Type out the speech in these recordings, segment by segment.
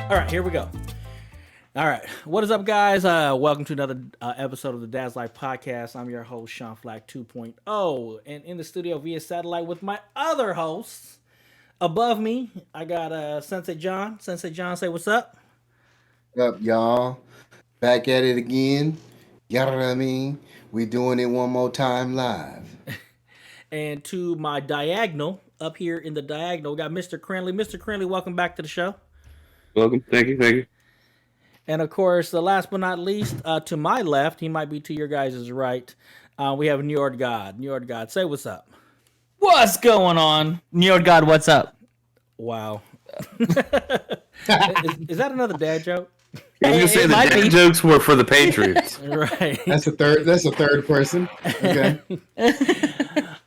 All right, here we go. All right, what is up, guys? Welcome to another episode of the Dad's Life Podcast. I'm your host, Sean Flac 2.0, and in the studio via satellite with my other hosts. Above me, I got Sensei Jon. Sensei Jon, say what's up. What's up, y'all? Back at it again. You know what I mean? We doing it one more time live. And to my diagonal, up here in the diagonal, we got Mr. Krinlee. Mr. Krinlee, welcome back to the show. Welcome. Thank you. And of course, the last but not least, to my left, he might be to your guys' right, we have NjordGod. NjordGod, say what's up. What's going on? NjordGod, what's up? Wow. is that another dad joke? I was gonna say the dad jokes were for the Patriots. Right. That's a third person. Okay.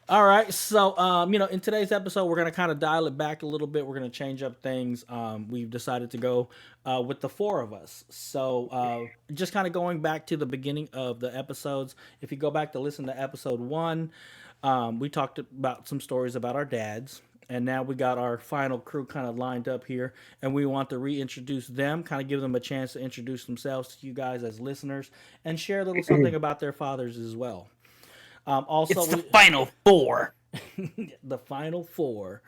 All right. So, in today's episode, we're going to kind of dial it back a little bit. We're going to change up things. We've decided to go with the four of us. So, just kind of going back to the beginning of the episodes. If you go back to listen to episode 1, we talked about some stories about our dads. And now we got our final crew kind of lined up here. And we want to reintroduce them, kind of give them a chance to introduce themselves to you guys as listeners and share a little something about their fathers as well. Also, it's the final four. The final four.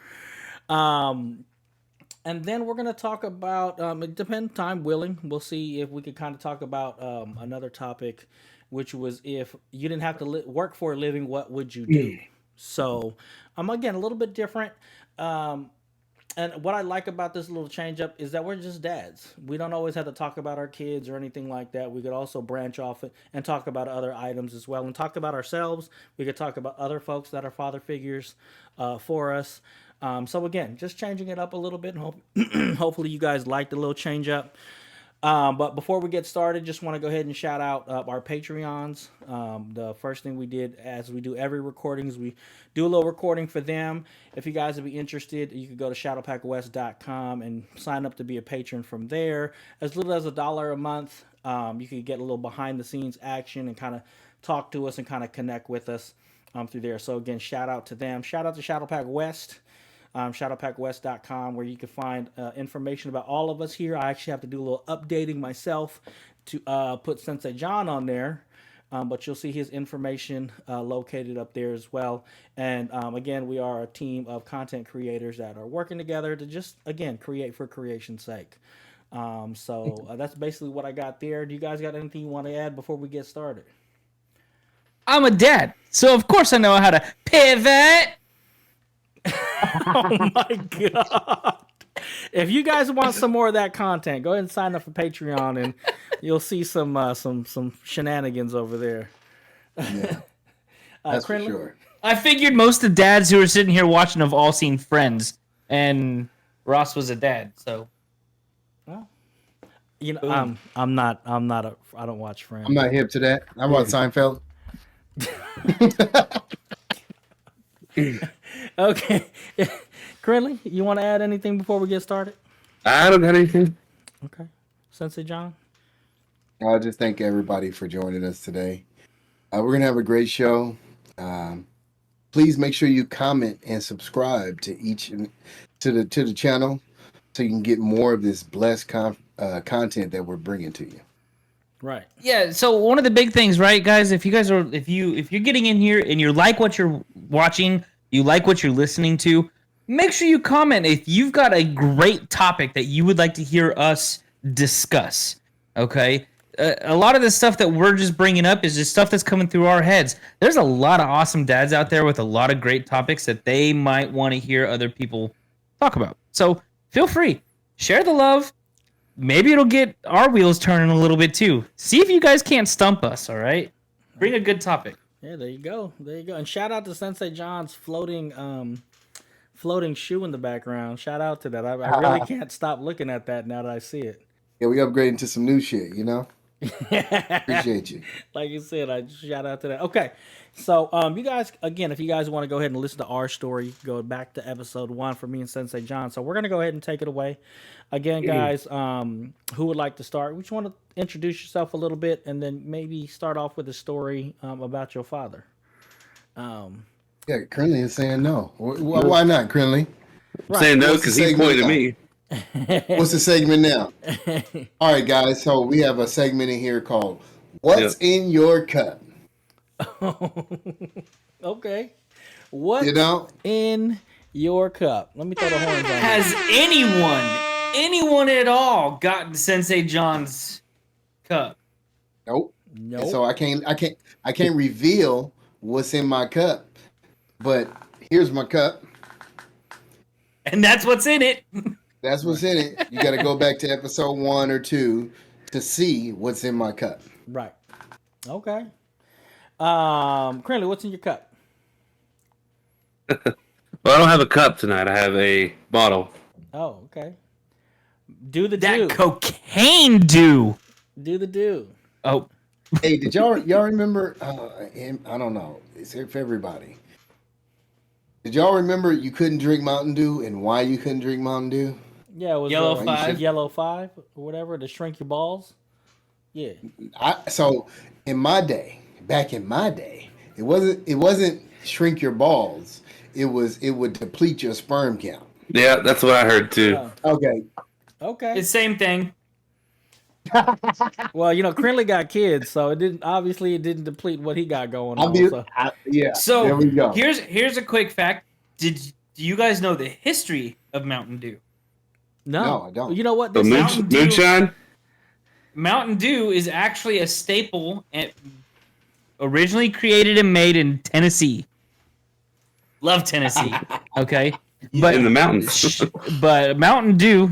And then we're going to talk about, it depends, time willing. We'll see if we could kind of talk about another topic, which was if you didn't have to work for a living, what would you do? So, again, a little bit different. And what I like about this little change up is that we're just dads. We don't always have to talk about our kids or anything like that. We could also branch off and talk about other items as well and talk about ourselves. We could talk about other folks that are father figures for us. So again, just changing it up a little bit. And hopefully you guys like the little change up. But before we get started, just want to go ahead and shout out our Patreons. The first thing we did, as we do every recording, is we do a little recording for them. If you guys would be interested, you could go to shadowpackwest.com and sign up to be a patron from there. As little as $1 a month, you could get a little behind-the-scenes action and kind of talk to us and kind of connect with us through there. So again, shout out to them. Shout out to Shadowpack West. Shadowpackwest.com, where you can find information about all of us here. I actually have to do a little updating myself to put Sensei Jon on there, but you'll see his information located up there as well. And again, we are a team of content creators that are working together to just, again, create for creation's sake. So that's basically what I got there. Do you guys got anything you want to add before we get started? I'm a dad, so of course I know how to pivot. Oh my god! If you guys want some more of that content, go ahead and sign up for Patreon, and you'll see some shenanigans over there. Yeah, that's for sure. I figured most of the dads who are sitting here watching have all seen Friends, and Ross was a dad, so. Well, I'm not. I don't watch Friends. I'm not hip to that. I watch Seinfeld. Okay. Krinlee, you want to add anything before we get started? I don't got anything. Okay. Sensei Jon? I'll just thank everybody for joining us today. We're going to have a great show. Please make sure you comment and subscribe to the channel so you can get more of this blessed content that we're bringing to you. Right. Yeah, so one of the big things, right, guys, if you're getting in here and you like what you're watching, you like what you're listening to, make sure you comment if you've got a great topic that you would like to hear us discuss, okay? A lot of the stuff that we're just bringing up is just stuff that's coming through our heads. There's a lot of awesome dads out there with a lot of great topics that they might want to hear other people talk about. So feel free. Share the love. Maybe it'll get our wheels turning a little bit too. See if you guys can't stump us, all right? Bring a good topic. Yeah, there you go. And shout out to Sensei Jon's floating shoe in the background. Shout out to that. I really can't stop looking at that now that I see it. Yeah, we upgrading to some new shit, you know? Appreciate you. Like you said, I shout out to that. Okay, so you guys, again, if you guys want to go ahead and listen to our story, go back to episode 1 for me and Sensei Jon. So we're gonna go ahead and take it away. Again, guys, who would like to start? We just want to introduce yourself a little bit, and then maybe start off with a story about your father. Yeah, Krinlee is saying no. Why not, Krinlee? I'm saying no because he pointed at me. What's the segment now? All right, guys. So we have a segment in here called "What's in Your Cup." Okay. What's You know, in your cup? Let me throw the horns on. Has anyone at all gotten Sensei Jon's cup? nope. Nope. And so I can't reveal what's in my cup. But here's my cup. And that's what's in it. That's what's in it. You got to go back to episode 1 or 2 to see what's in my cup. Right. Okay. Krinlee, what's in your cup? Well, I don't have a cup tonight. I have a bottle. Oh, okay. Do the That do. cocaine do. Do the do. Oh, Hey, did y'all remember? I don't know. It's here for everybody. Did y'all remember you couldn't drink Mountain Dew and why you couldn't drink Mountain Dew? Yeah, it was Yellow you 5. should- Yellow 5 or whatever to shrink your balls. Yeah. So back in my day, it wasn't shrink your balls. It would deplete your sperm count. Yeah, that's what I heard too. Okay. Okay. it's same thing. Well, Krinlee got kids, so it didn't deplete what he got going on. So. Yeah. So there we go. here's a quick fact. Do you guys know the history of Mountain Dew? No, I don't. You know what? The This Mountain Dew- moonshine. Mountain Dew is actually a staple and originally created and made in Tennessee. Love Tennessee. Okay. But In the mountains. but Mountain Dew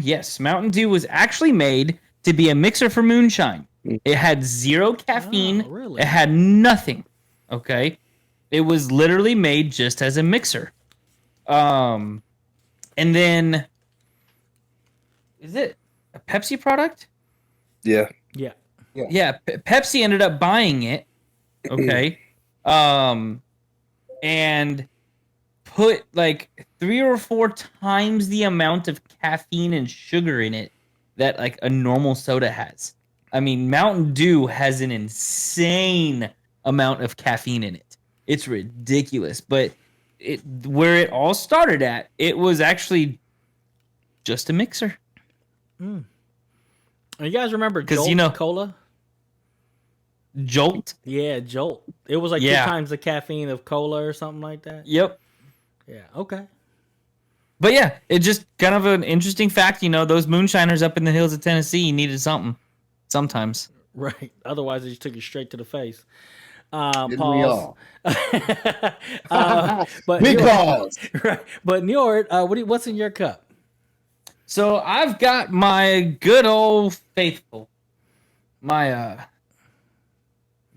was actually made to be a mixer for moonshine. It had zero caffeine. Oh, really? It had nothing. Okay. It was literally made just as a mixer. And then is it a Pepsi product? Yeah. Yeah. Yeah, Pepsi ended up buying it. Okay. And put like 3 or 4 times the amount of caffeine and sugar in it that like a normal soda has. I mean, Mountain Dew has an insane amount of caffeine in it. It's ridiculous, but where it all started at, it was actually just a mixer. And you guys remember 'Cause, Jolt Cola? Jolt. Yeah, Jolt. It was like 2 times the caffeine of cola or something like that. Yep. Yeah. Okay. But yeah, it just kind of an interesting fact. Those moonshiners up in the hills of Tennessee needed something sometimes. Right. Otherwise, it just took you straight to the face. Didn't we Pause. all? But Big Njord- pause. right. But Njord, what's in your cup? So I've got my good old faithful, my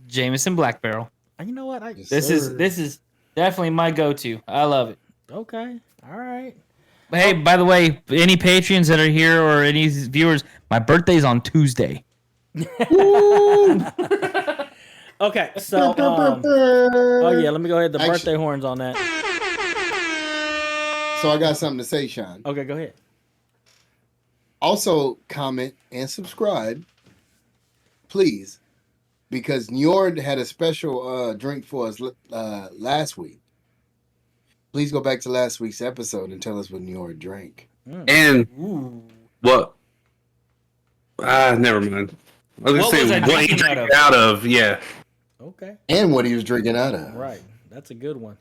Jameson Black Barrel. You know what? This is definitely my go-to. I love it. Okay. All right. Hey, by the way, any patrons that are here or any viewers, my birthday's on Tuesday. Okay. So, oh yeah, let me go ahead. The birthday horns on that. So I got something to say, Sean. Okay, go ahead. Also, comment and subscribe, please, because Njord had a special drink for us last week. Please go back to last week's episode and tell us what Njord drank. And Ooh. what? Never mind. I was What gonna was say I what he drinking drank out of? out of. Yeah. Okay. And what he was drinking out of. Right. That's a good one.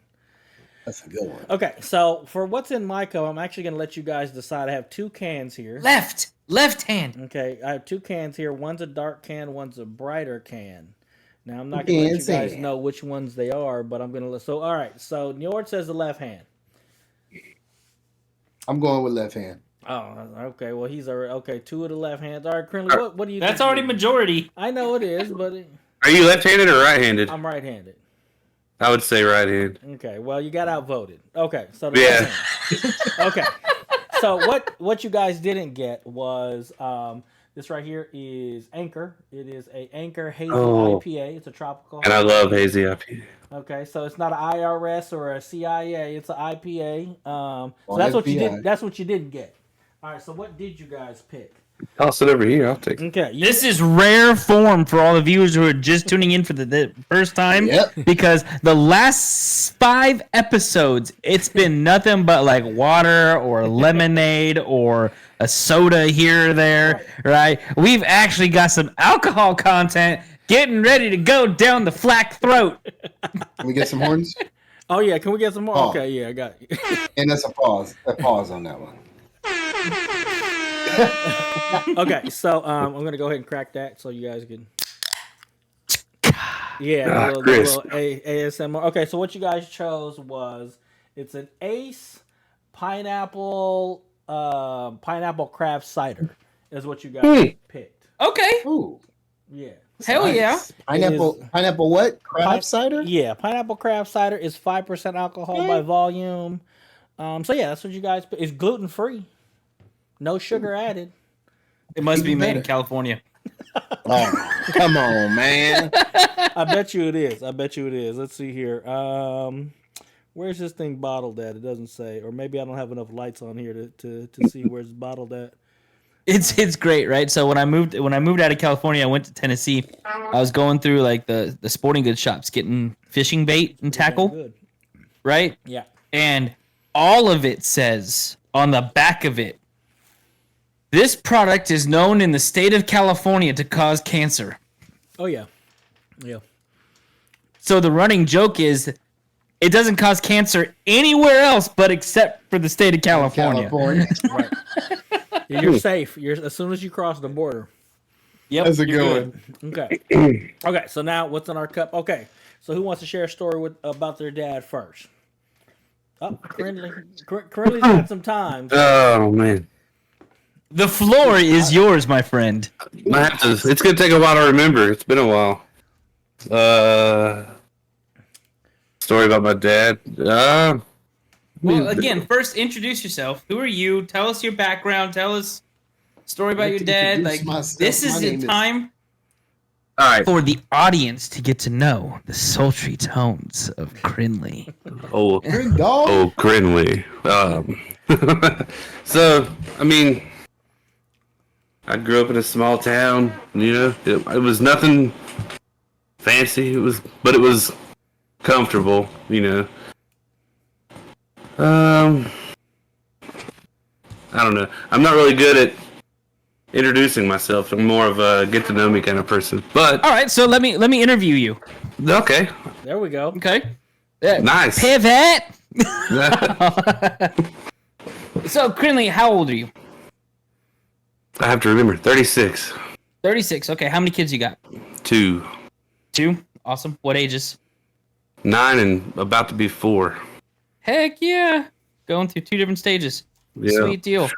That's a good one. Okay. So for what's in my cup, I'm actually going to let you guys decide. I have 2 cans here. Left hand. Okay. I have 2 cans here. One's a dark can. One's a brighter can. Now, I'm not going to let you guys know which ones they are, but I'm going to... So, all right. So, Njord says the left hand. I'm going with left hand. Oh, okay. Well, he's already... Okay, 2 of the left hands. All right, Krinlee, what do you That's think? already majority. I know it is, but Are you left-handed or right-handed? I'm right-handed. I would say right-handed. Okay, well, you got outvoted. Okay, so... Yeah. Okay. So, what you guys didn't get was... this right here is Anchor. It is a Anchor Hazy IPA. It's a tropical. And I love hazy IPA. Okay, so it's not an IRS or a CIA. It's an IPA. So Or that's what you FBI. did. That's what you didn't get. All right. So what did you guys pick? Toss it over here. I'll take it. Okay. This is rare form for all the viewers who are just tuning in for the first time. Yep. Because the last 5 episodes, it's been nothing but like water or lemonade or a soda here or there, right? We've actually got some alcohol content getting ready to go down the Flac throat. Can we get some horns? Oh yeah, can we get some more? Oh. Okay, yeah, I got you. And that's a pause. A pause on that one. Okay, so I'm gonna go ahead and crack that so you guys can. Yeah, a Chris. little ASMR. Okay, so what you guys chose was it's an Ace pineapple craft cider is what you guys picked. Okay. Ooh. Yeah. Hell yeah. Pineapple what? Craft cider? Yeah, pineapple craft cider is 5% alcohol by volume. So yeah, that's what you guys picked. It's gluten free, no sugar added. It must be Even made in better. California. Oh, come on, man. I bet you it is. Let's see here. Where's this thing bottled at? It doesn't say, or maybe I don't have enough lights on here to see where it's bottled at. It's great, right? So when I moved out of California, I went to Tennessee. I was going through like the sporting goods shops getting fishing bait and tackle, Good. right? Yeah. And all of it says on the back of it, this product is known in the state of California to cause cancer. Oh yeah. Yeah. So the running joke is it doesn't cause cancer anywhere else but except for the state of California. Right. You're safe. As soon as you cross the border. Yep. That's a you're good one. Okay. Okay. So now what's in our cup? Okay. So who wants to share a story about their dad first? Oh, Krinlee's got some time. Oh man, The floor is yours, my friend. it's gonna take a while to remember. It's been a while. Story about my dad. Well, again, first introduce yourself. Who are you? Tell us your background. Tell us a story about your dad. Introduce Like myself. this My is name the is- time all right. for the audience to get to know the sultry tones of Krinlee. Oh, Good dog. oh, Krinlee. So I mean, I grew up in a small town. You know, it was nothing fancy. But it was comfortable. You know. I don't know. I'm not really good at introducing myself. I'm more of a get to know me kind of person. But All right, so let me interview you. okay, There we go. Okay. nice. Pivot. So, Krinlee, how old are you? I have to remember 36, 36. Okay, how many kids you got? 2, 2. Awesome. What ages? 9, and about to be 4. Heck yeah. Going through 2 different stages. Yeah. Sweet deal.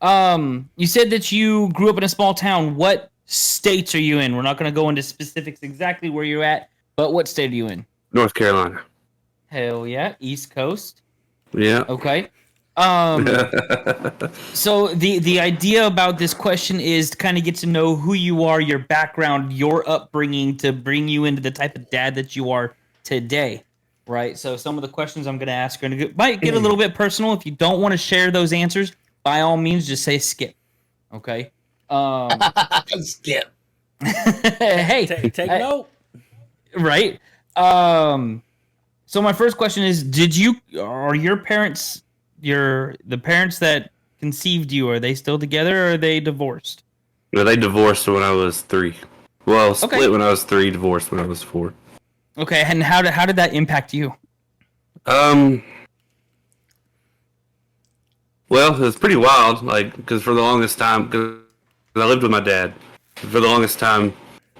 You said that you grew up in a small town. What states are you in? We're not going to go into specifics exactly where you're at, but what state are you in? North Carolina. Hell yeah, East Coast. Yeah. Okay. So the idea about this question is to kind of get to know who you are, your background, your upbringing, to bring you into the type of dad that you are today, right? So some of the questions I'm going to ask might get a little bit personal. If you don't want to share those answers, by all means, just say skip. Okay. Skip. Hey, Take note. right. So my first question is: are your parents, the parents that conceived you, are they still together or are they divorced? Well, they divorced when I was 3. Well, split Okay. when I was 3, divorced when I was 4. Okay, and how did that impact you? Well, it was pretty wild, like, because for the longest time, because I lived with my dad, for the longest time,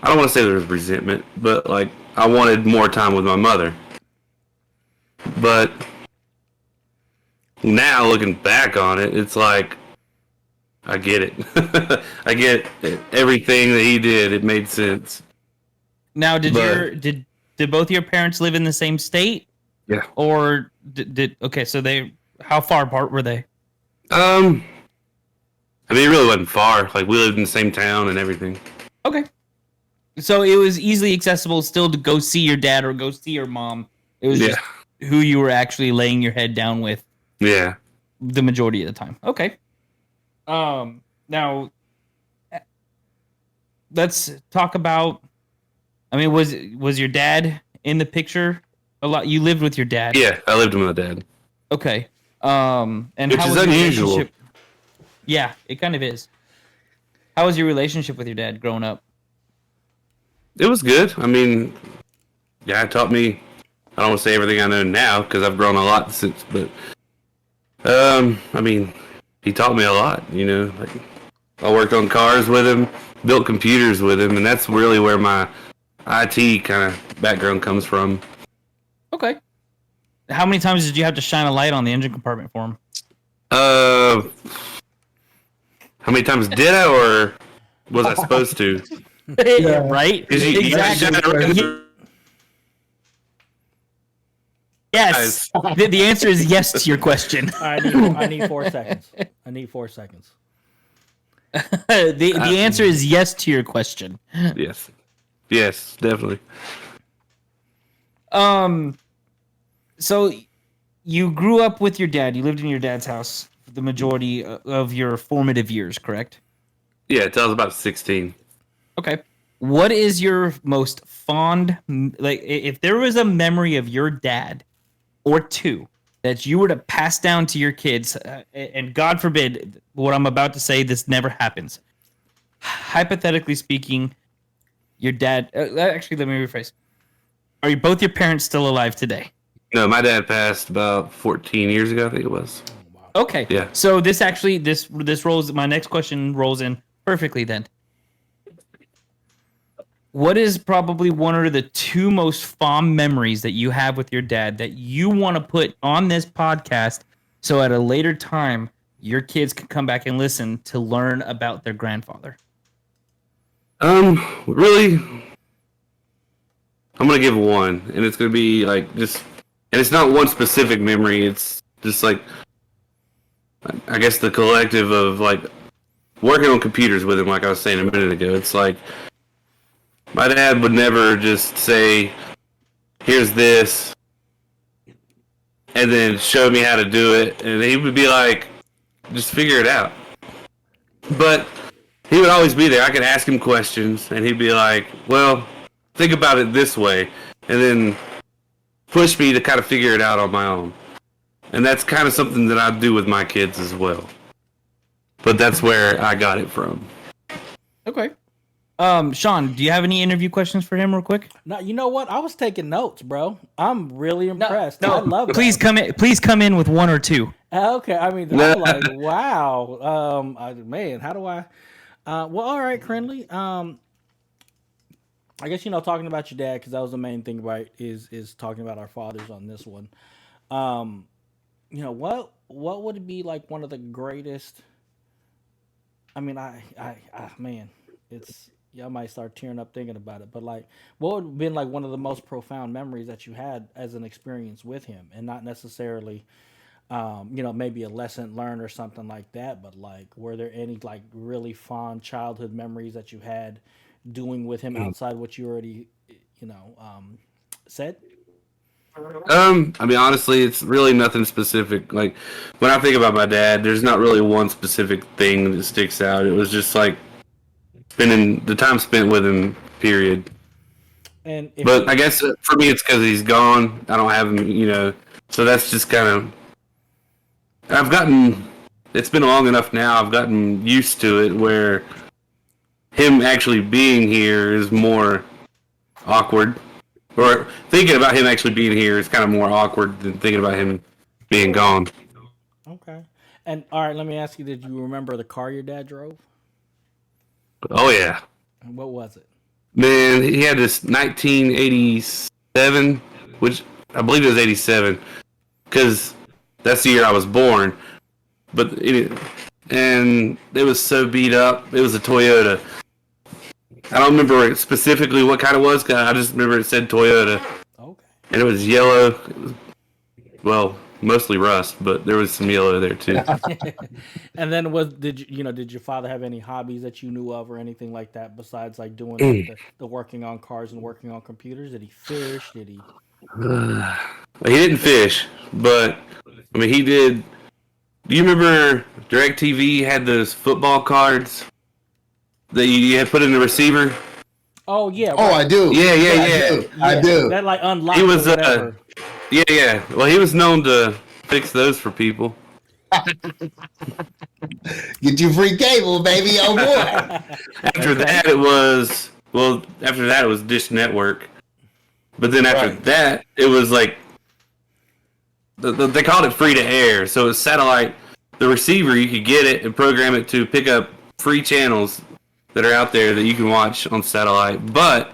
I don't want to say there was resentment, but, like, I wanted more time with my mother. But now, looking back on it, it's like, I get it. I get everything that he did. It made sense. Now, did But- did both your parents live in the same state? Yeah. Or did okay? So how far apart were they? I mean, it really wasn't far. Like, we lived in the same town and everything. Okay. So it was easily accessible still to go see your dad or go see your mom. It was Yeah. just who you were actually laying your head down with Yeah. the majority of the time. Okay. Now, let's talk about. I mean, was your dad in the picture a lot? You lived with your dad. Yeah, I lived with my dad. Okay. And Which how is was your unusual. relationship? Yeah, it kind of is. How was your relationship with your dad growing up? It was good. I mean, yeah, it taught me. I don't want to say everything I know now because I've grown a lot since, but I mean, he taught me a lot. You know, like I worked on cars with him, built computers with him, and that's really where my IT kind of background comes from. Okay. How many times did you have to shine a light on the engine compartment for him? How many times did I, or was I supposed to? Right? Is he- Exactly. Yes. The answer is yes to your question. I need 4 seconds. I need 4 seconds. The answer is yes to your question. Yes. Yes, definitely. So you grew up with your dad. You lived in your dad's house for the majority of your formative years, correct? Yeah, until I was about 16. Okay. What is your most fond, like, if there was a memory of your dad or two that you were to pass down to your kids, and God forbid what I'm about to say, this never happens. Hypothetically speaking, your dad, actually, let me rephrase. Are both your parents still alive today? No, my dad passed about 14 years ago, I think it was. Okay. Yeah. So this actually, this rolls, my next question rolls in perfectly then. What is probably one of the two most fond memories that you have with your dad that you want to put on this podcast so at a later time your kids can come back and listen to learn about their grandfather? Really, I'm gonna give one, and it's gonna be like just, and it's not one specific memory. It's just like, I guess the collective of like working on computers with him. Like I was saying a minute ago, it's like my dad would never just say, "Here's this," and then show me how to do it, and he would be like, "Just figure it out." But he would always be there. I could ask him questions, and he'd be like, "Well, think about it this way," and then push me to kind of figure it out on my own. And that's kind of something that I do with my kids as well. But that's where I got it from. Okay. Sean, do you have any interview questions for him real quick? No, you know what? I was taking notes, bro. I'm really impressed. I love it. Please come in with one or two. Okay, I mean, I'm like, wow. Man, how do I? Well, all right, Krinlee. I guess talking about your dad, because that was the main thing, right? Is talking about our fathers on this one. What would be like one of the greatest? I mean, man, it's. I might start tearing up thinking about it, but like, what would have been like one of the most profound memories that you had as an experience with him, and not necessarily, maybe a lesson learned or something like that, but like, were there any like really fond childhood memories that you had doing with him outside what you already, said? I mean, honestly, it's really nothing specific. Like, when I think about my dad, there's not really one specific thing that sticks out. It was just like spending the time spent with him, period. But I guess for me, it's because he's gone. I don't have him, so that's just kind of, it's been long enough now, I've gotten used to it where him actually being here is more awkward. Or thinking about him actually being here is kind of more awkward than thinking about him being gone. Okay. And all right, let me ask you, did you remember the car your dad drove? Oh, yeah. What was it? Man, he had this 1987, which I believe it was 87, because that's the year I was born. And it was so beat up. It was a Toyota. I don't remember specifically what kind it was, cause I just remember it said Toyota. Okay. And it was yellow. It was, well, mostly rust, but there was some yellow there too. And then did your father have any hobbies that you knew of or anything like that besides like doing like, the working on cars and working on computers? Did he fish? Did he? He didn't fish, but I mean he did. Do you remember DirecTV had those football cards? that you had put in the receiver. Oh yeah. Oh, I do. Yeah. I do. That like unlocked He was or whatever. yeah. Well, he was known to fix those for people. Get you free cable, baby. Oh boy. After that, it was Dish Network. But then after that, it was like they called it free to air. So it was satellite. The receiver, you could get it and program it to pick up free channels that are out there that you can watch on satellite. But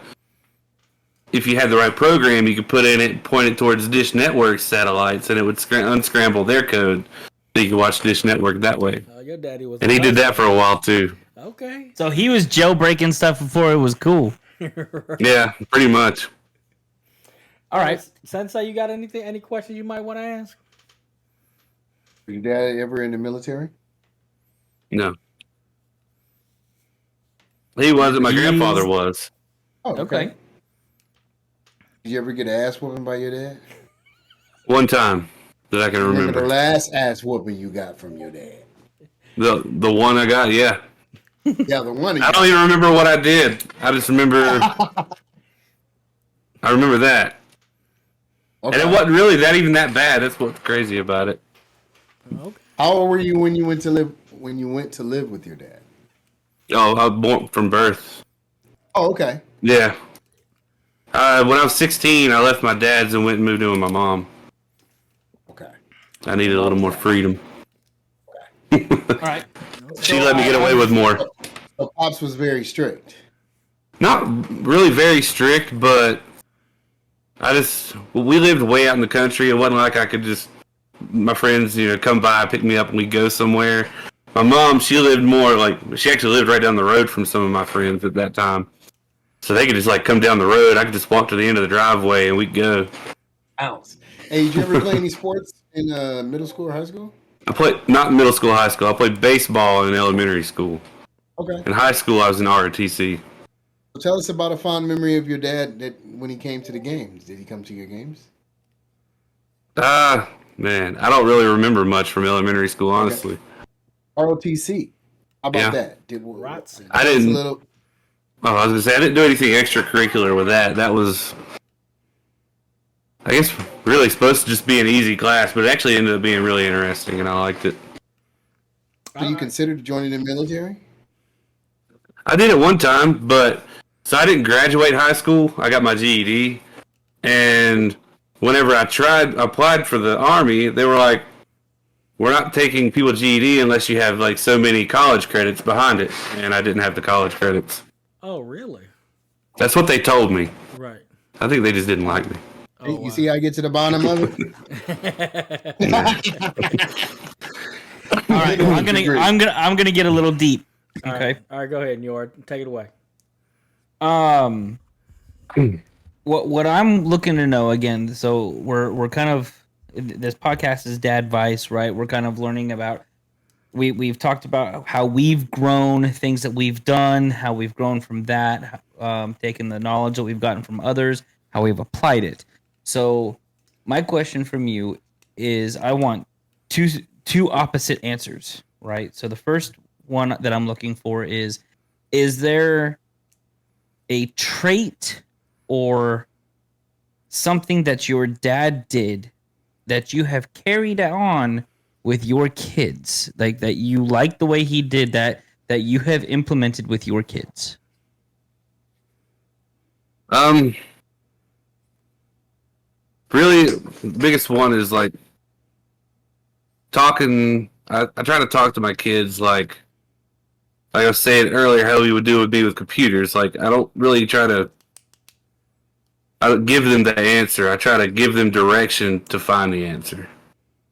if you had the right program, you could put in it, point it towards Dish Network satellites, and it would unscramble their code so you could watch Dish Network that way. Your daddy was. And he did that for a while too. Okay. So he was jailbreaking stuff before it was cool. Yeah, pretty much. All right, Sensei, you got anything? Any questions you might want to ask? Your dad ever in the military? No. He wasn't. My grandfather was. Oh, Okay. Did you ever get an ass whooping by your dad? One time that I can Remember remember. the last ass whooping you got from your dad? The one I got, yeah. Yeah, the one. I don't even remember what I did. I just remember. I remember that, Okay. and it wasn't really that bad. That's what's crazy about it. Okay. How old were you when you went to live with your dad? Oh, I was born from birth. Oh, okay. Yeah. When I was 16, I left my dad's and went and moved in with my mom. Okay. I needed a little more freedom. All right. She let me get away with more. So Pops was very strict. Not really very strict, but we lived way out in the country. It wasn't like I could just, my friends, come by, pick me up, and we'd go somewhere. My mom, she lived more she actually lived right down the road from some of my friends at that time. So they could just come down the road. I could just walk to the end of the driveway and we'd go. Ounce. Hey, did you ever play any sports in middle school or high school? I played, not middle school, high school. I played baseball in elementary school. Okay. In high school, I was in ROTC. Tell us about a fond memory of your dad that when he came to the games. Did he come to your games? Man, I don't really remember much from elementary school, honestly. Okay. ROTC. How about that? Rotson. I didn't. I was gonna say I didn't do anything extracurricular with that. That was, I guess, really supposed to just be an easy class, but it actually ended up being really interesting, and I liked it. So you considered joining the military? I did it one time, but so I didn't graduate high school. I got my GED, and whenever I applied for the Army, they were like, "We're not taking people GED unless you have so many college credits behind it," and I didn't have the college credits. Oh, really? That's what they told me. Right. I think they just didn't like me. Oh, You see how I get to the bottom of it? All right. I'm gonna get a little deep. Okay. All right. Go ahead, Njord. Take it away. What I'm looking to know again. So we're kind of, this podcast is Dad Vice, right? We're kind of learning about. We've talked about how we've grown, things that we've done, how we've grown from that, taken the knowledge that we've gotten from others, how we've applied it. So my question from you is, I want two opposite answers, right? So the first one that I'm looking for is there a trait or something that your dad did that you have carried on with your kids, like that you like the way he did that you have implemented with your kids? Really, the biggest one is talking. I try to talk to my kids like I was saying earlier, how we would be with computers. I don't really I don't give them the answer. I try to give them direction to find the answer.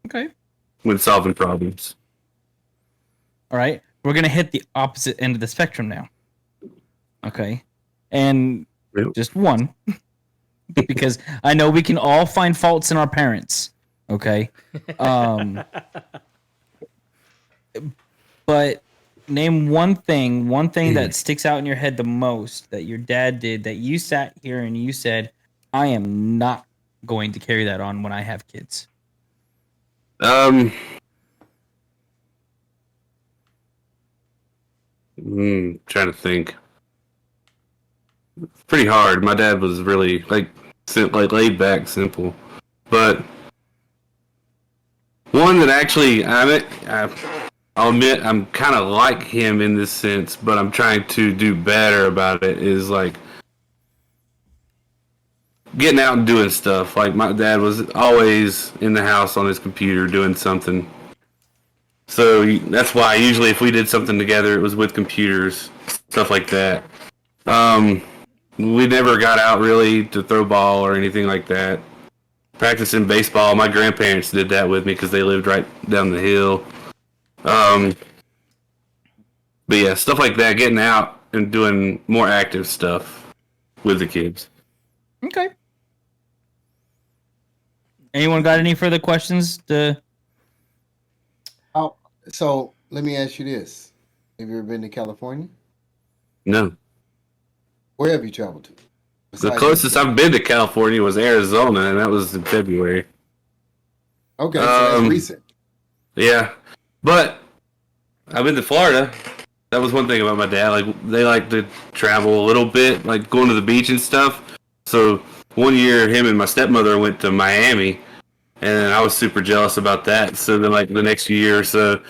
Okay. When solving problems. All right. We're going to hit the opposite end of the spectrum now. Okay. And just one. Because I know we can all find faults in our parents. Okay. But name one thing that sticks out in your head the most that your dad did that you sat here and you said, I am not going to carry that on when I have kids. Trying to think. Pretty hard. My dad was really like laid back, simple. But one that actually, I'll admit I'm kind of like him in this sense, but I'm trying to do better about it. Is like getting out and doing stuff. Like my dad was always in the house on his computer doing something. So that's why usually if we did something together, it was with computers, stuff like that. We never got out really to throw ball or anything like that. Practicing baseball, my grandparents did that with me because they lived right down the hill. But yeah, stuff like that, getting out and doing more active stuff with the kids. Okay. Anyone got any further questions? So let me ask you this: have you ever been to California? No. Where have you traveled to? The closest I've been to California was Arizona, and that was in February. Okay, so that's recent. Yeah, but I've been to Florida. That was one thing about my dad. Like they like to travel a little bit, like going to the beach and stuff. So one year, him and my stepmother went to Miami, and I was super jealous about that. So then, like the next year or so,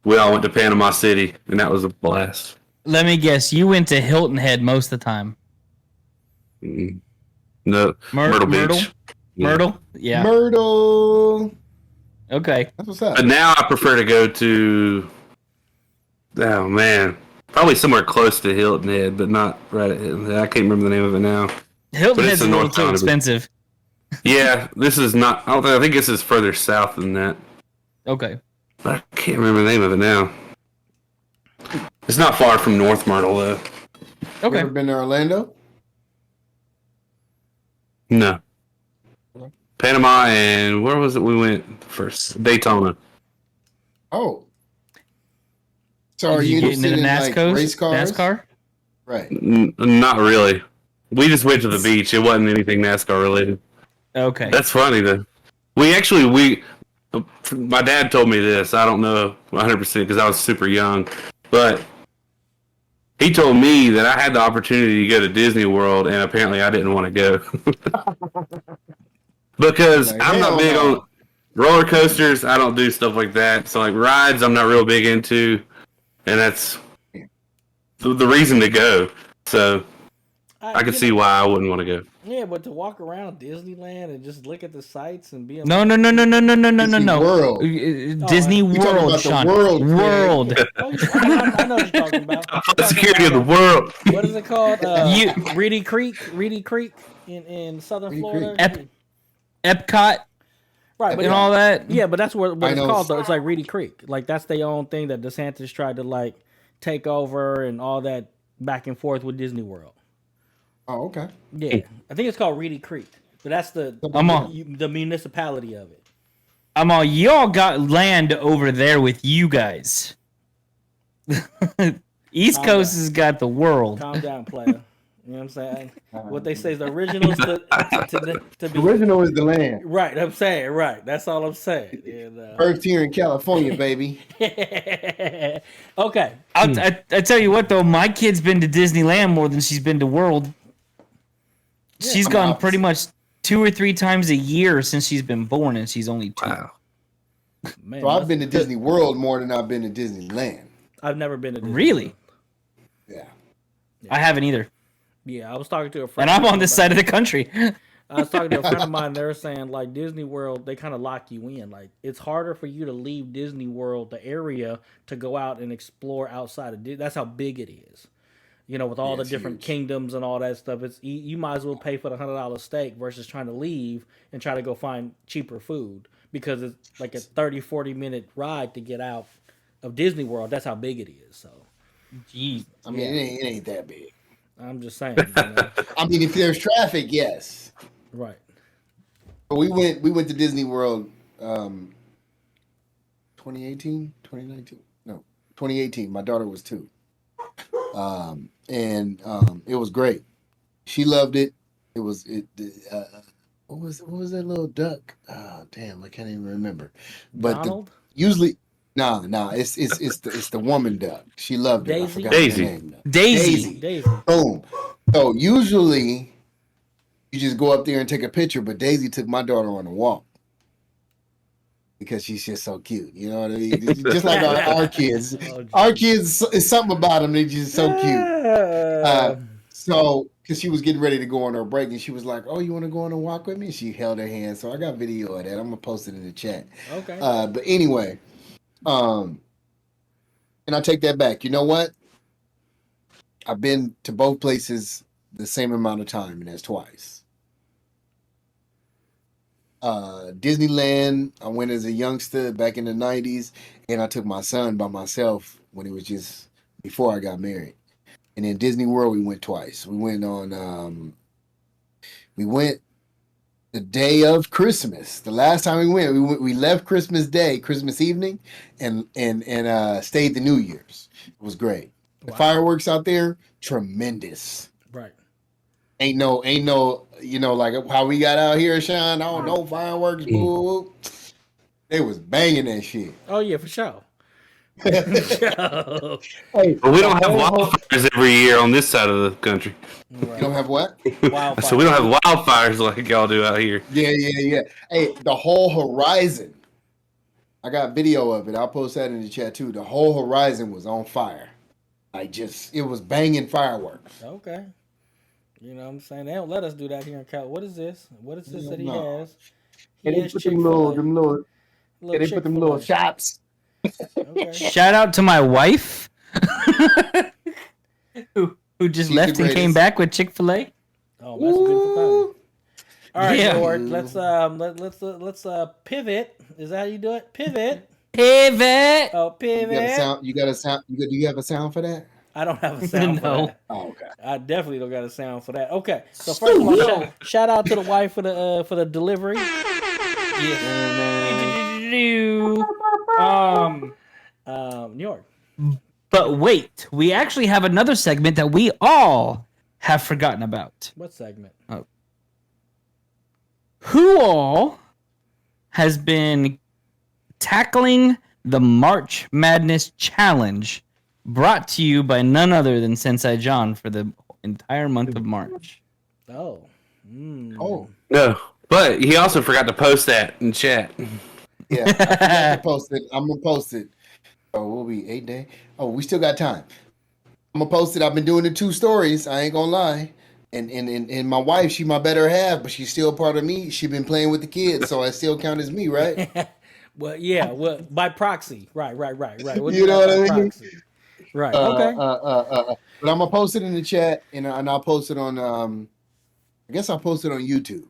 we all went to Panama City, and that was a blast. Let me guess. You went to Hilton Head most of the time. No, Myrtle Beach. Myrtle? Yeah. Myrtle. Okay. That's what's up. But now I prefer to go to, oh man, probably somewhere close to Hilton Head, but not right at Hilton Head. I can't remember the name of it now. Hilton But it's Head's a in little North too Carolina. expensive. Yeah, this is not. I think this is further south than that. Okay. But I can't remember the name of it now. It's not far from North Myrtle though. You Okay. ever been to Orlando? No. Panama and where was it we went first? Daytona. Oh. So are you getting interested into in like race cars? NASCAR? Right. Not really. We just went to the beach. It wasn't anything NASCAR related. Okay. That's funny though. My dad told me this. I don't know 100% because I was super young, but he told me that I had the opportunity to go to Disney World, and apparently I didn't want to go because Like, I'm not hell big no. on roller coasters. I don't do stuff like that. So like rides, I'm not real big into, and that's the reason to go. So I can see why I wouldn't want to go. Yeah, but to walk around Disneyland and just look at the sights and be No. Disney World. Disney You're talking World, about the Sean. world, man. World. Oh, I know what you're talking about. The security of the world. What is it called? You- Reedy Creek in southern Reedy Florida. Creek. Epcot Right, but and all that. yeah, but that's what I it's know. called though. It's like Reedy Creek. Like that's their own thing that DeSantis tried to like take over and all that back and forth with Disney World. Oh, okay. Yeah, I think it's called Reedy Creek, but that's the municipality of it. Y'all got land over there with you guys. East Coast has got the world. Calm down, player. You know what I'm saying? What they say is the originals to The be original is the land. right. I'm saying right. That's all I'm saying. And, Birthed here in California, baby. okay. I tell you what though, my kid's been to Disneyland more than she's been to World. She's gone pretty much 2 or 3 times a year since she's been born, and she's only 2. Wow. Man, So I've been to Disney World more than I've been to Disneyland. I've never been to Disney. Really? Yeah. I haven't either. Yeah, I was talking to a friend. And I'm on this side of the country. I was talking to a friend of mine. They were saying like Disney World, they kind of lock you in. Like it's harder for you to leave Disney World, the area, to go out and explore outside of Disney. That's how big it is. You know, with all the it's different huge. kingdoms and all that stuff, it's you might as well pay for the $100 steak versus trying to leave and try to go find cheaper food because it's like a 30-40 minute ride to get out of Disney World. That's how big it is. So Jeez. I mean, it ain't that big. I'm just saying. You know? I mean, if there's traffic, yes. Right. But we went to Disney World 2018, 2019. No, 2018. My daughter was 2. And it was great. She loved it. It was what was that little duck? Oh, damn, I can't even remember. But Donald? usually Nah. It's the woman duck. She loved it. I Daisy? forgot Daisy. her name. Daisy. Daisy. Boom. So usually you just go up there and take a picture, but Daisy took my daughter on a walk because she's just so cute. You know what I mean? Just like our kids. Oh, Our kids, it's something about them. They're just so cute. So, because she was getting ready to go on her break, and she was like, "Oh, you want to go on a walk with me?" She held her hand. So I got video of that. I'm gonna post it in the chat. Okay. But anyway, and I take that back. You know what? I've been to both places the same amount of time, and that's twice. Disneyland, I went as a youngster back in the 90s, and I took my son by myself when it was just before I got married. And then Disney World, we went twice. We went the day of Christmas. The last time we left Christmas Day, Christmas evening, and stayed the New Year's. It was great. The fireworks out there, tremendous. Right. Ain't no, like how we got out here, Sean. Oh, no fireworks, boo. They was banging that shit. Oh yeah, for sure. Hey, But we don't have wildfires every year on this side of the country. You don't have what? Wildfire. So we don't have wildfires like y'all do out here. Yeah. Hey, the whole horizon. I got video of it. I'll post that in the chat too. The whole horizon was on fire. It was banging fireworks. Okay. You know what I'm saying? They don't let us do that here in Cal. What is this? What is this that he has? He And they has put them Chick-fil-A. little shots. Okay. Shout out to my wife, who just She's left the and came greatest. back with Chick-fil-A. Oh, that's a beautiful thing. All right, Yeah. Lord. Let's pivot. Is that how you do it? Pivot. Pivot. Oh, pivot. You got a sound. Do you have a sound for that? I don't have a sound for No. that. Oh, okay. I definitely don't got a sound for that. Okay, so first of all, shout out to the wife for the delivery. New York. But wait, we actually have another segment that we all have forgotten about. What segment? Who all has been tackling the March Madness Challenge, brought to you by none other than Sensei Jon for the entire month of March? Oh. Oh, No, but he also forgot to post that in chat. yeah. I forgot to post it. I'm gonna post it. Oh, we'll be 8 days. Oh, we still got time. I'm gonna post it. I've been doing the 2 stories. I ain't gonna lie. And my wife, she my better half, but she's still part of me. She been playing with the kids, so I still count as me, right? Well, yeah. Well, by proxy. Right. We'll You do know that what by I mean? proxy. Right. Okay. But I'm gonna post it in the chat, and I'll post it on. I guess I'll post it on YouTube.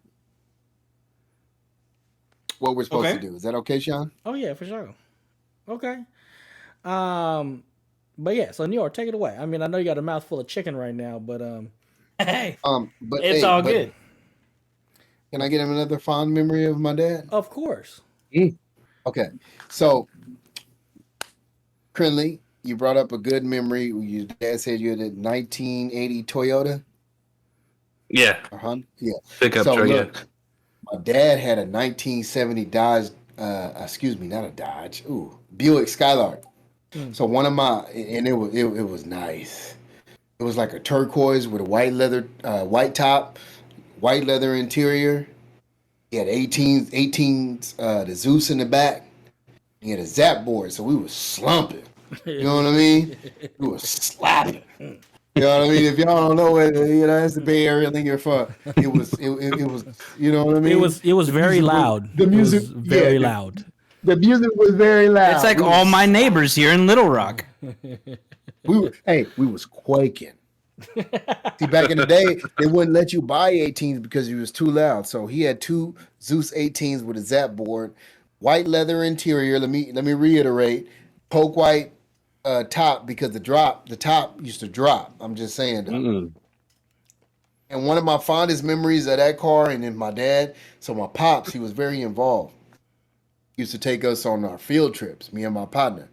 What we're supposed to do. Is that okay, Sean? Oh yeah, for sure. Okay. But yeah. So New York, take it away. I mean, I know you got a mouthful of chicken right now, but Hey, But it's all good. Can I get him another fond memory of my dad? Of course. Okay, so Krinlee, you brought up a good memory. Your dad said you had a 1980 Toyota. Yeah, Or Honda? Yeah. pickup So truck. look, my dad had a 1970 Dodge. Excuse me, not a Dodge. Buick Skylark. So one of my, and it was nice. It was like a turquoise with a white leather, white top, white leather interior. He had 18s, the Zeus in the back. He had a zap board, so we was slumping. You know what I mean? We was slapping. You know what I mean? If y'all don't know it, that's the Bay Area thing you're from. It was, you know what I mean? It was very loud. The music, was very loud. The music was very loud. It's like all my neighbors here in Little Rock. We was quaking. See, back in the day, they wouldn't let you buy 18s because it was too loud. So he had 2 Zeus 18s with a zap board, white leather interior. Let me reiterate, poke white top because the top used to drop. I'm just saying. Though. And one of my fondest memories of that car, and then my dad. So my pops, he was very involved. He used to take us on our field trips. Me and my partner.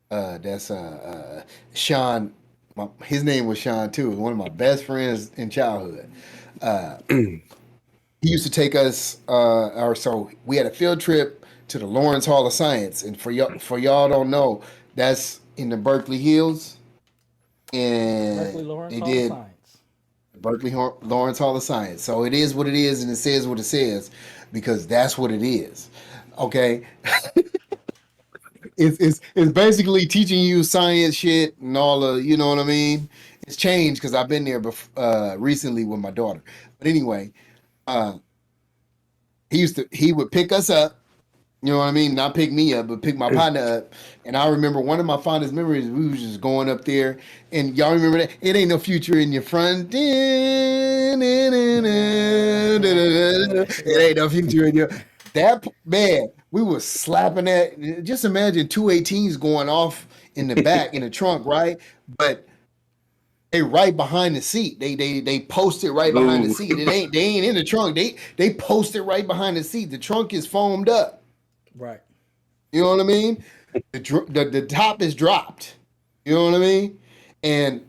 That's Sean. His name was Sean too. One of my best friends in childhood. He used to take us, so we had a field trip to the Lawrence Hall of Science. And for y'all don't know, that's in the Berkeley Hills, Berkeley and Lawrence they Hall of did Science. Lawrence Hall of Science. So it is what it is, and it says what it says because that's what it is. Okay, it's basically teaching you science shit and all the, you know what I mean. It's changed because I've been there recently with my daughter. But anyway, uh, he would pick us up. You know what I mean? Not pick me up, but pick my partner up. And I remember one of my fondest memories, we was just going up there. And y'all remember that? It ain't no future in your front. It ain't no future in your... That, man, we was slapping that. Just imagine 218s going off in the back, in the trunk, right? But they right behind the seat. They posted right behind the Ooh. seat. They ain't in the trunk. They posted right behind the seat. The trunk is foamed up. Right. You know what I mean? The top is dropped. You know what I mean? And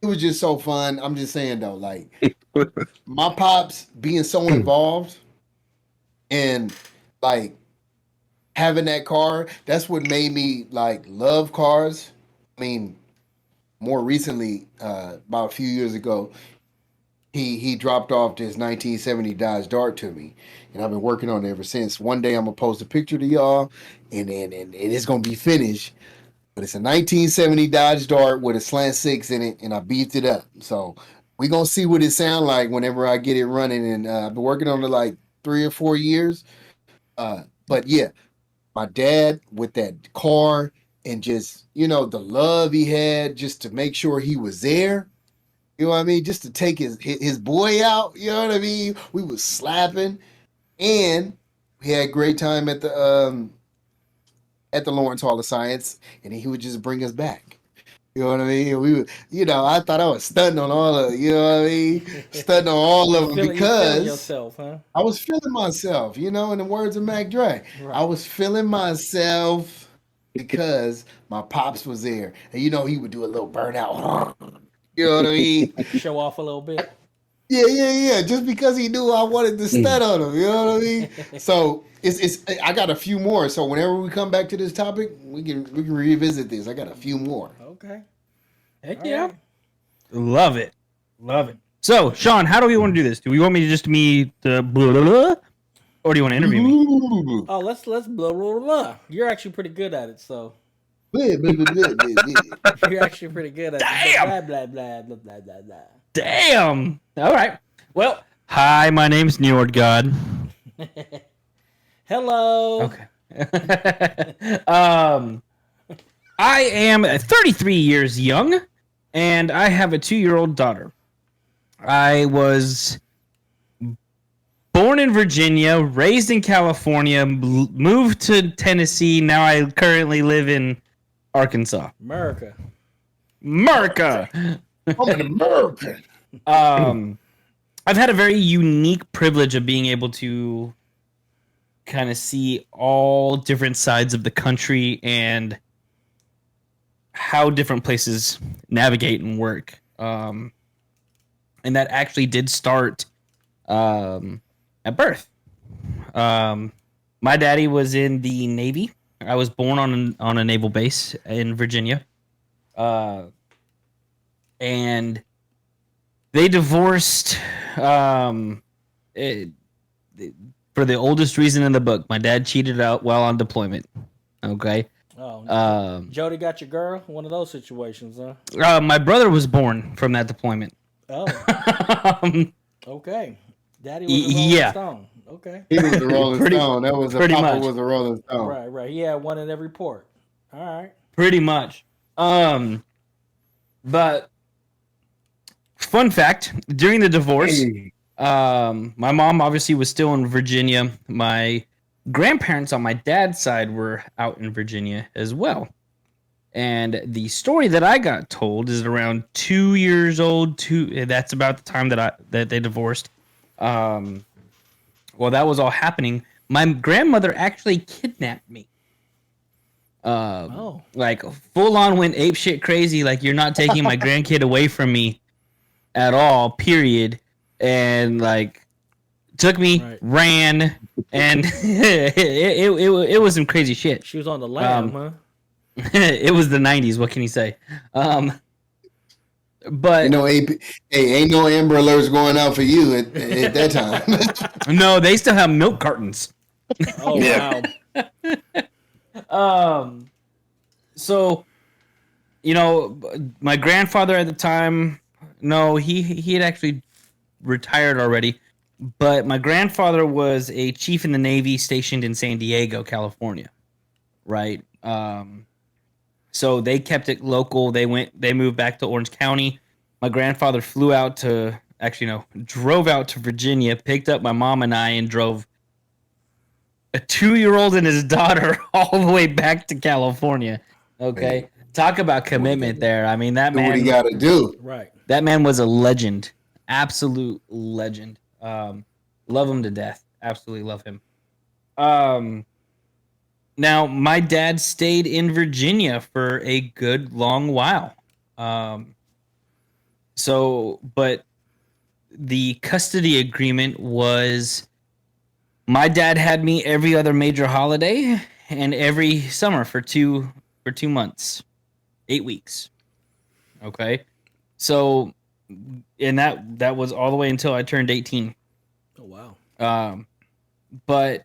it was just so fun. I'm just saying though, like my pops being so involved and like having that car, that's what made me like love cars. I mean, more recently, about a few years ago, he dropped off this 1970 Dodge Dart to me, and I've been working on it ever since. One day I'm gonna post a picture to y'all, and it's gonna be finished. But it's a 1970 Dodge Dart with a slant six in it, and I beefed it up. So we gonna see what it sound like whenever I get it running. And I've been working on it like 3 or 4 years. But yeah, my dad with that car and just, you know, the love he had just to make sure he was there. You know what I mean? Just to take his boy out. You know what I mean? We was slapping, and we had great time at the Lawrence Hall of Science, and he would just bring us back. You know what I mean? And we would, you know, I thought I was stunting on all of, you know what I mean? Stunting on all of them You feeling because yourself, huh? I was feeling myself. You know, in the words of Mac Dre, Right. I was feeling myself because my pops was there, and you know he would do a little burnout. You know what I mean? Show off a little bit. Yeah. Just because he knew I wanted to stud on him, you know what I mean? So it's I got a few more. So whenever we come back to this topic, we can revisit this. I got a few more. Okay. Heck All yeah. right. Love it. Love it. So, Sean, how do we want to do this? Do we want me to just me to blah, blah, blah, or do you want to interview me? Ooh. Oh, let's blah blah blah. You're actually pretty good at it, so Blah, blah, blah, blah, blah, blah. you're actually pretty good at it. Damn! Blah blah blah blah blah blah blah. Damn. All right. Well, hi, my name's NjordGod. Hello. Okay. I am 33 years young, and I have a 2-year-old daughter. I was born in Virginia, raised in California, moved to Tennessee. Now I currently live in Arkansas. America. America. I'm an American. I've had a very unique privilege of being able to kind of see all different sides of the country and how different places navigate and work. And that actually did start at birth. My daddy was in the Navy. I was born on a naval base in Virginia. And they divorced for the oldest reason in the book. My dad cheated out while on deployment. Okay. Oh, Jody got your girl. One of those situations, huh? My brother was born from that deployment. Oh, Um, okay. Daddy was a Rolling yeah. Stone. Okay. He was the Rolling Pretty- Stone. That was a pretty Papa much. was a Rolling Stone. Right. He had one in every port. All right. Pretty much. But fun fact, during the divorce, Hey. my mom obviously was still in Virginia. My grandparents on my dad's side were out in Virginia as well. And the story that I got told is around 2 years old. That's about the time that they divorced. While that was all happening, my grandmother actually kidnapped me. Like full on went ape shit crazy. Like, you're not taking my grandkid away from me at all. Period. And like took me, Right. ran, and it was some crazy shit. She was on the lam, huh? It was the 90s. What can you say? But You know, ain't no Amber Alerts going out for you at that time. no, they still have milk cartons. Oh Yeah. wow. So, you know, my grandfather at the time, no, he had actually retired already, but my grandfather was a chief in the Navy stationed in San Diego, California, right? So they kept it local. They moved back to Orange County. My grandfather flew out to, actually no, drove out to Virginia, picked up my mom and I, and drove a 2-year-old and his daughter all the way back to California. Okay, talk about commitment there. I mean, that Do what he man, got to do. Right. that man was a legend, absolute legend. Love him to death. Absolutely love him. Now my dad stayed in Virginia for a good long while. But the custody agreement was my dad had me every other major holiday and every summer for 2 months, 8 weeks. Okay. So, and that was all the way until I turned 18. Oh wow. But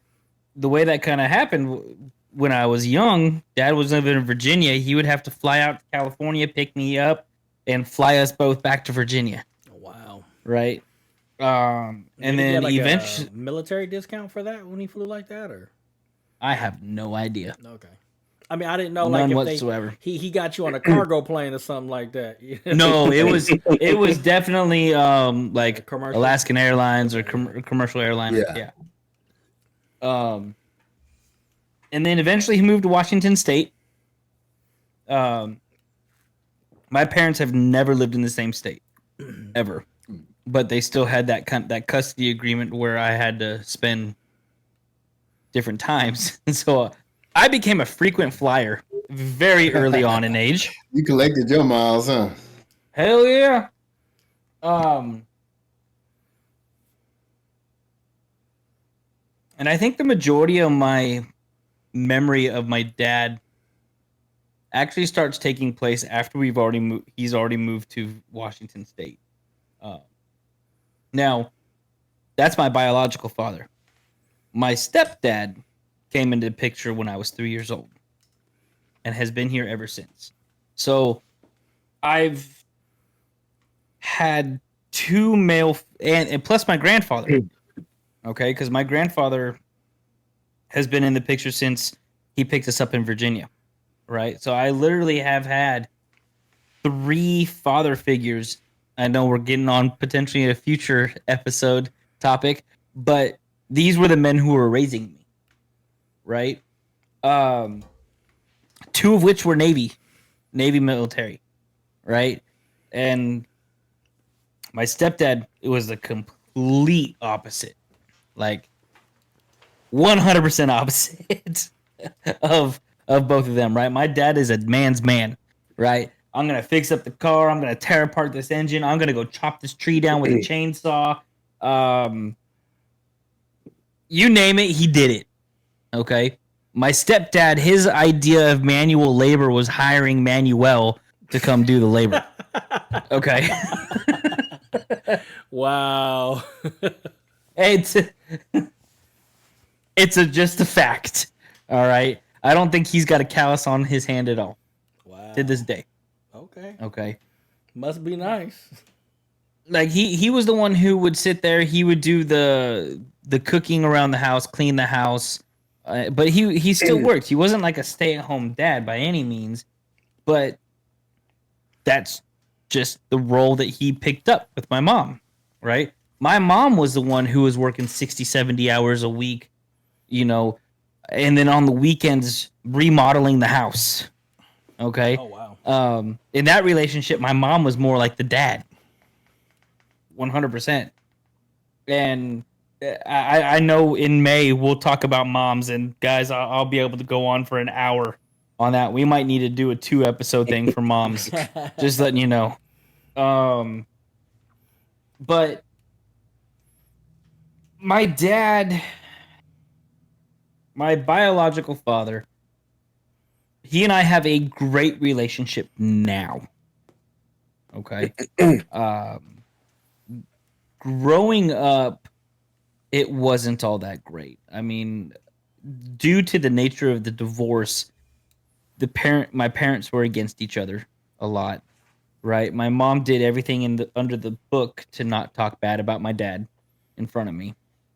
the way that kind of happened when I was young, Dad was living in Virginia. He would have to fly out to California, pick me up, and fly us both back to Virginia. Oh wow. Right. And Did he then get, like, eventually, a military discount for that when he flew like that, or I have no idea. okay? I mean, I didn't know None like if whatsoever. he got you on a cargo plane or something like that. No, it was definitely like Commercial? Alaskan Airlines or commercial airliners. Yeah. Yeah. And then eventually he moved to Washington State. My parents have never lived in the same state ever, but they still had that custody agreement where I had to spend different times, and so I became a frequent flyer very early on in age. You collected your miles, huh? Hell yeah. And I think the majority of my memory of my dad actually starts taking place after he's already moved to Washington State. Now, that's my biological father. My stepdad came into the picture when I was 3 years old and has been here ever since. So I've had two male and plus my grandfather. Okay, because my grandfather has been in the picture since he picked us up in Virginia, right? So I literally have had 3 father figures. I know we're getting on potentially a future episode topic, but these were the men who were raising me, right? 2 of which were Navy military, right? And my stepdad, it was the complete opposite. Like 100% opposite of both of them, right? My dad is a man's man, right? I'm going to fix up the car. I'm going to tear apart this engine. I'm going to go chop this tree down with a chainsaw. You name it, he did it. Okay? My stepdad, his idea of manual labor was hiring Manuel to come do the labor. Okay? Wow. It's just a fact. All right. I don't think he's got a callus on his hand at all Wow. to this day. Okay. Okay. Must be nice. Like he was the one who would sit there. He would do the cooking around the house, clean the house, but he still worked. He wasn't like a stay-at-home dad by any means, but that's just the role that he picked up with my mom, right? My mom was the one who was working 60, 70 hours a week, you know, and then on the weekends remodeling the house. Okay. Oh wow. In that relationship, my mom was more like the dad. 100%. And I know in May we'll talk about moms, and guys, I'll be able to go on for an hour on that. We might need to do a 2-episode thing for moms. Just letting you know. But my dad, my biological father, he and I have a great relationship now. Okay. um, Growing up, it wasn't all that great. I mean, due to the nature of the divorce, my parents were against each other a lot, right? My mom did everything under the book to not talk bad about my dad in front of me,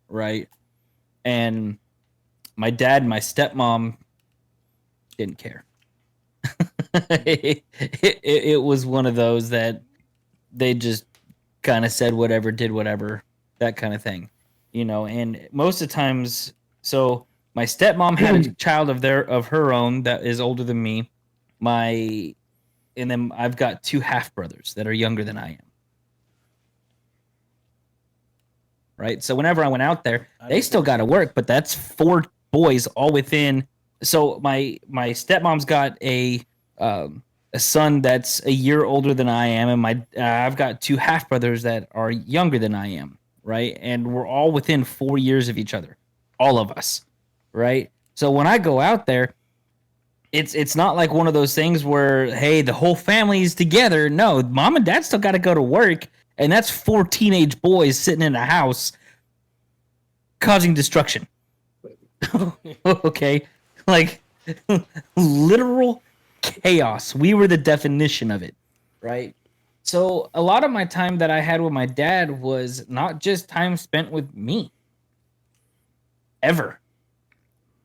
right? And my stepmom didn't care. It was one of those that they just kind of said whatever, did whatever, that kind of thing, And most of the times, so my stepmom had a child of her own that is older than me. And then I've got two half brothers that are younger than I am. Right, so whenever I went out there, they still got to work, but that's 4 boys all within. So my stepmom's got a son that's a year older than I am, and I've got 2 half brothers that are younger than I am, right? And we're all within 4 years of each other, all of us, right? So when I go out there, it's not like one of those things where, hey, the whole family's together. No, mom and dad still got to go to work, and that's 4 teenage boys sitting in a house causing destruction. Okay, like literal chaos. We were the definition of it, right? So a lot of my time that I had with my dad was not just time spent with me, ever,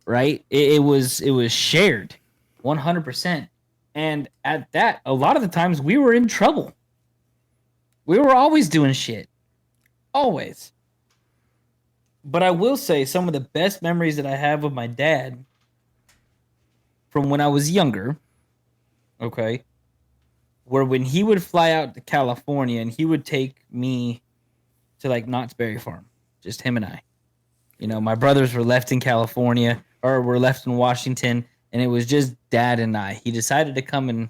right? It was shared, 100%. And at that, a lot of the times we were in trouble. We were always doing shit, always. But I will say some of the best memories that I have with my dad from when I was younger, okay, were when he would fly out to California and he would take me to like Knott's Berry Farm, just him and I. My brothers were left in California or were left in Washington, and it was just dad and I. He decided to come and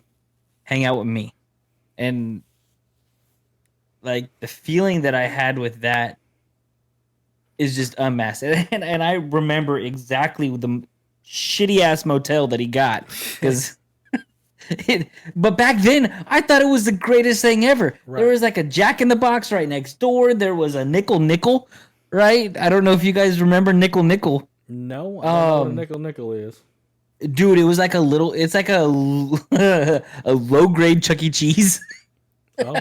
hang out with me. And like the feeling that I had with that is just unmasked. And I remember exactly the shitty ass motel that he got, because but back then I thought it was the greatest thing ever. Right. There was like a Jack in the Box right next door. There was a Nickel, right? I don't know if you guys remember Nickel. No, I don't know what a nickel is. Dude, it was like it's like a low grade Chuck E. Cheese. Oh.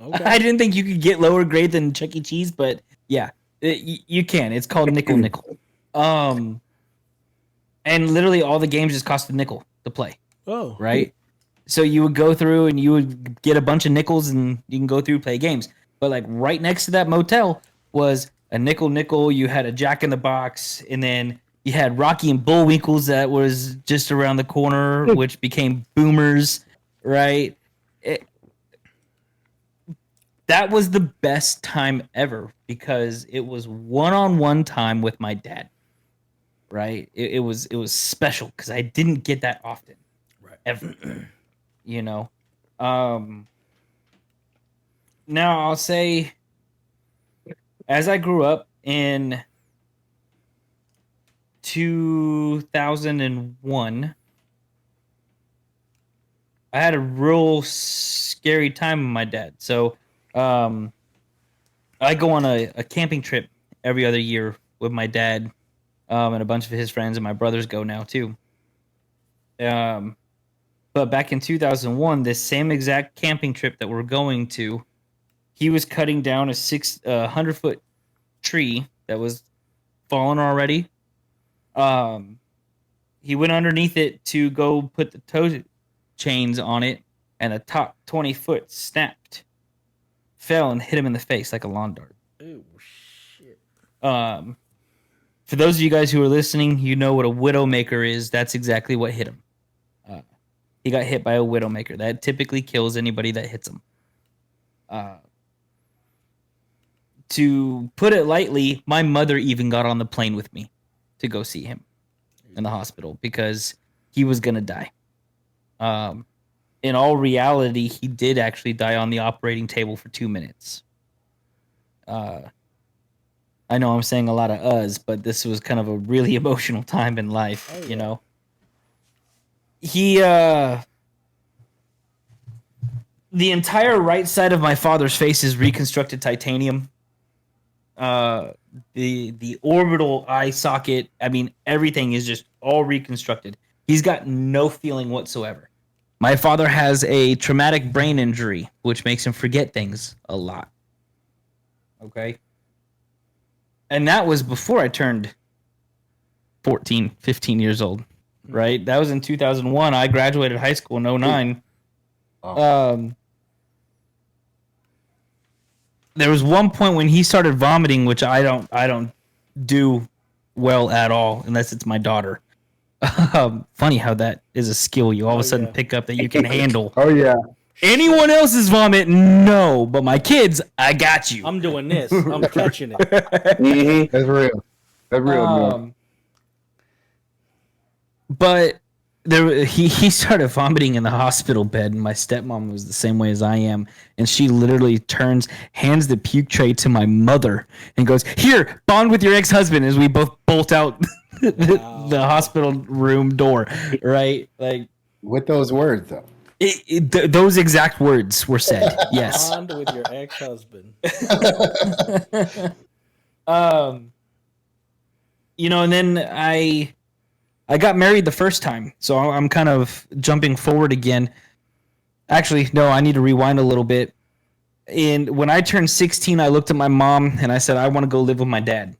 Okay. I didn't think you could get lower grade than Chuck E. Cheese, but yeah, you can. It's called Nickel. And literally all the games just cost a nickel to play. Oh. Right? So you would go through and you would get a bunch of nickels and you can go through and play games. But like right next to that motel was a nickel. You had a Jack in the Box, and then you had Rocky and Bullwinkles that was just around the corner, which became Boomers, right? That was the best time ever because it was one-on-one time with my dad, right? It was special because I didn't get that often, right? Ever, Now I'll say, as I grew up in 2001, I had a real scary time with my dad. So I go on a camping trip every other year with my dad and a bunch of his friends, and my brothers go now too. But back in 2001, this same exact camping trip that we're going to, he was cutting down a 100-foot tree that was fallen already. He went underneath it to go put the tow chains on it, and the top 20 foot snapped, fell, and hit him in the face like a lawn dart. Oh shit! For those of you guys who are listening, you know what a widowmaker is. That's exactly what hit him. He got hit by a widowmaker. That typically kills anybody that hits him. To put it lightly, my mother even got on the plane with me to go see him in the hospital because he was gonna die. In all reality, he did actually die on the operating table for 2 minutes. I know I'm saying a lot of uhs, but this was kind of a really emotional time in life, Oh, you yeah. know. He the entire right side of my father's face is reconstructed titanium. The orbital eye socket, I mean everything is just all reconstructed. He's got no feeling whatsoever. My father has a traumatic brain injury, which makes him forget things a lot. Okay? And that was before I turned 14, 15 years old, right? That was in 2001. I graduated high school in 09. Oh. There was one point when he started vomiting, which I don't do well at all unless it's my daughter. Funny how that is a skill you all of a sudden pick up that you can handle. Oh yeah. Anyone else's vomit, no, but my kids, I got you. I'm doing this. I'm catching it. Mhm. That's real. That's real, man. But he started vomiting in the hospital bed, and my stepmom was the same way as I am, and she literally hands the puke tray to my mother, and goes, "Here, bond with your ex-husband," as we both bolt out the hospital room door, right? Like With those words, though. those exact words were said. Yes. Bond with your ex-husband. You know, and then I got married the first time, so I'm kind of jumping forward again. Actually, no, I need to rewind a little bit. And when I turned 16, I looked at my mom and I said, I want to go live with my dad.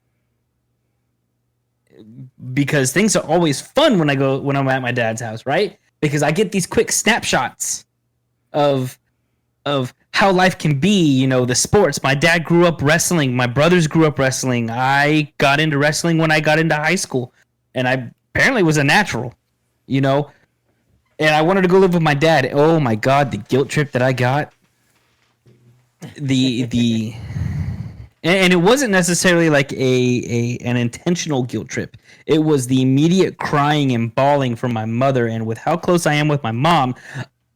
Because things are always fun when I'm at my dad's house, right? Because I get these quick snapshots of how life can be, you know, the sports. My dad grew up wrestling. My brothers grew up wrestling. I got into wrestling when I got into high school. And I apparently was a natural, you know? And I wanted to go live with my dad. Oh my God, the guilt trip that I got. And it wasn't necessarily like an intentional guilt trip. It was the immediate crying and bawling from my mother. And with how close I am with my mom,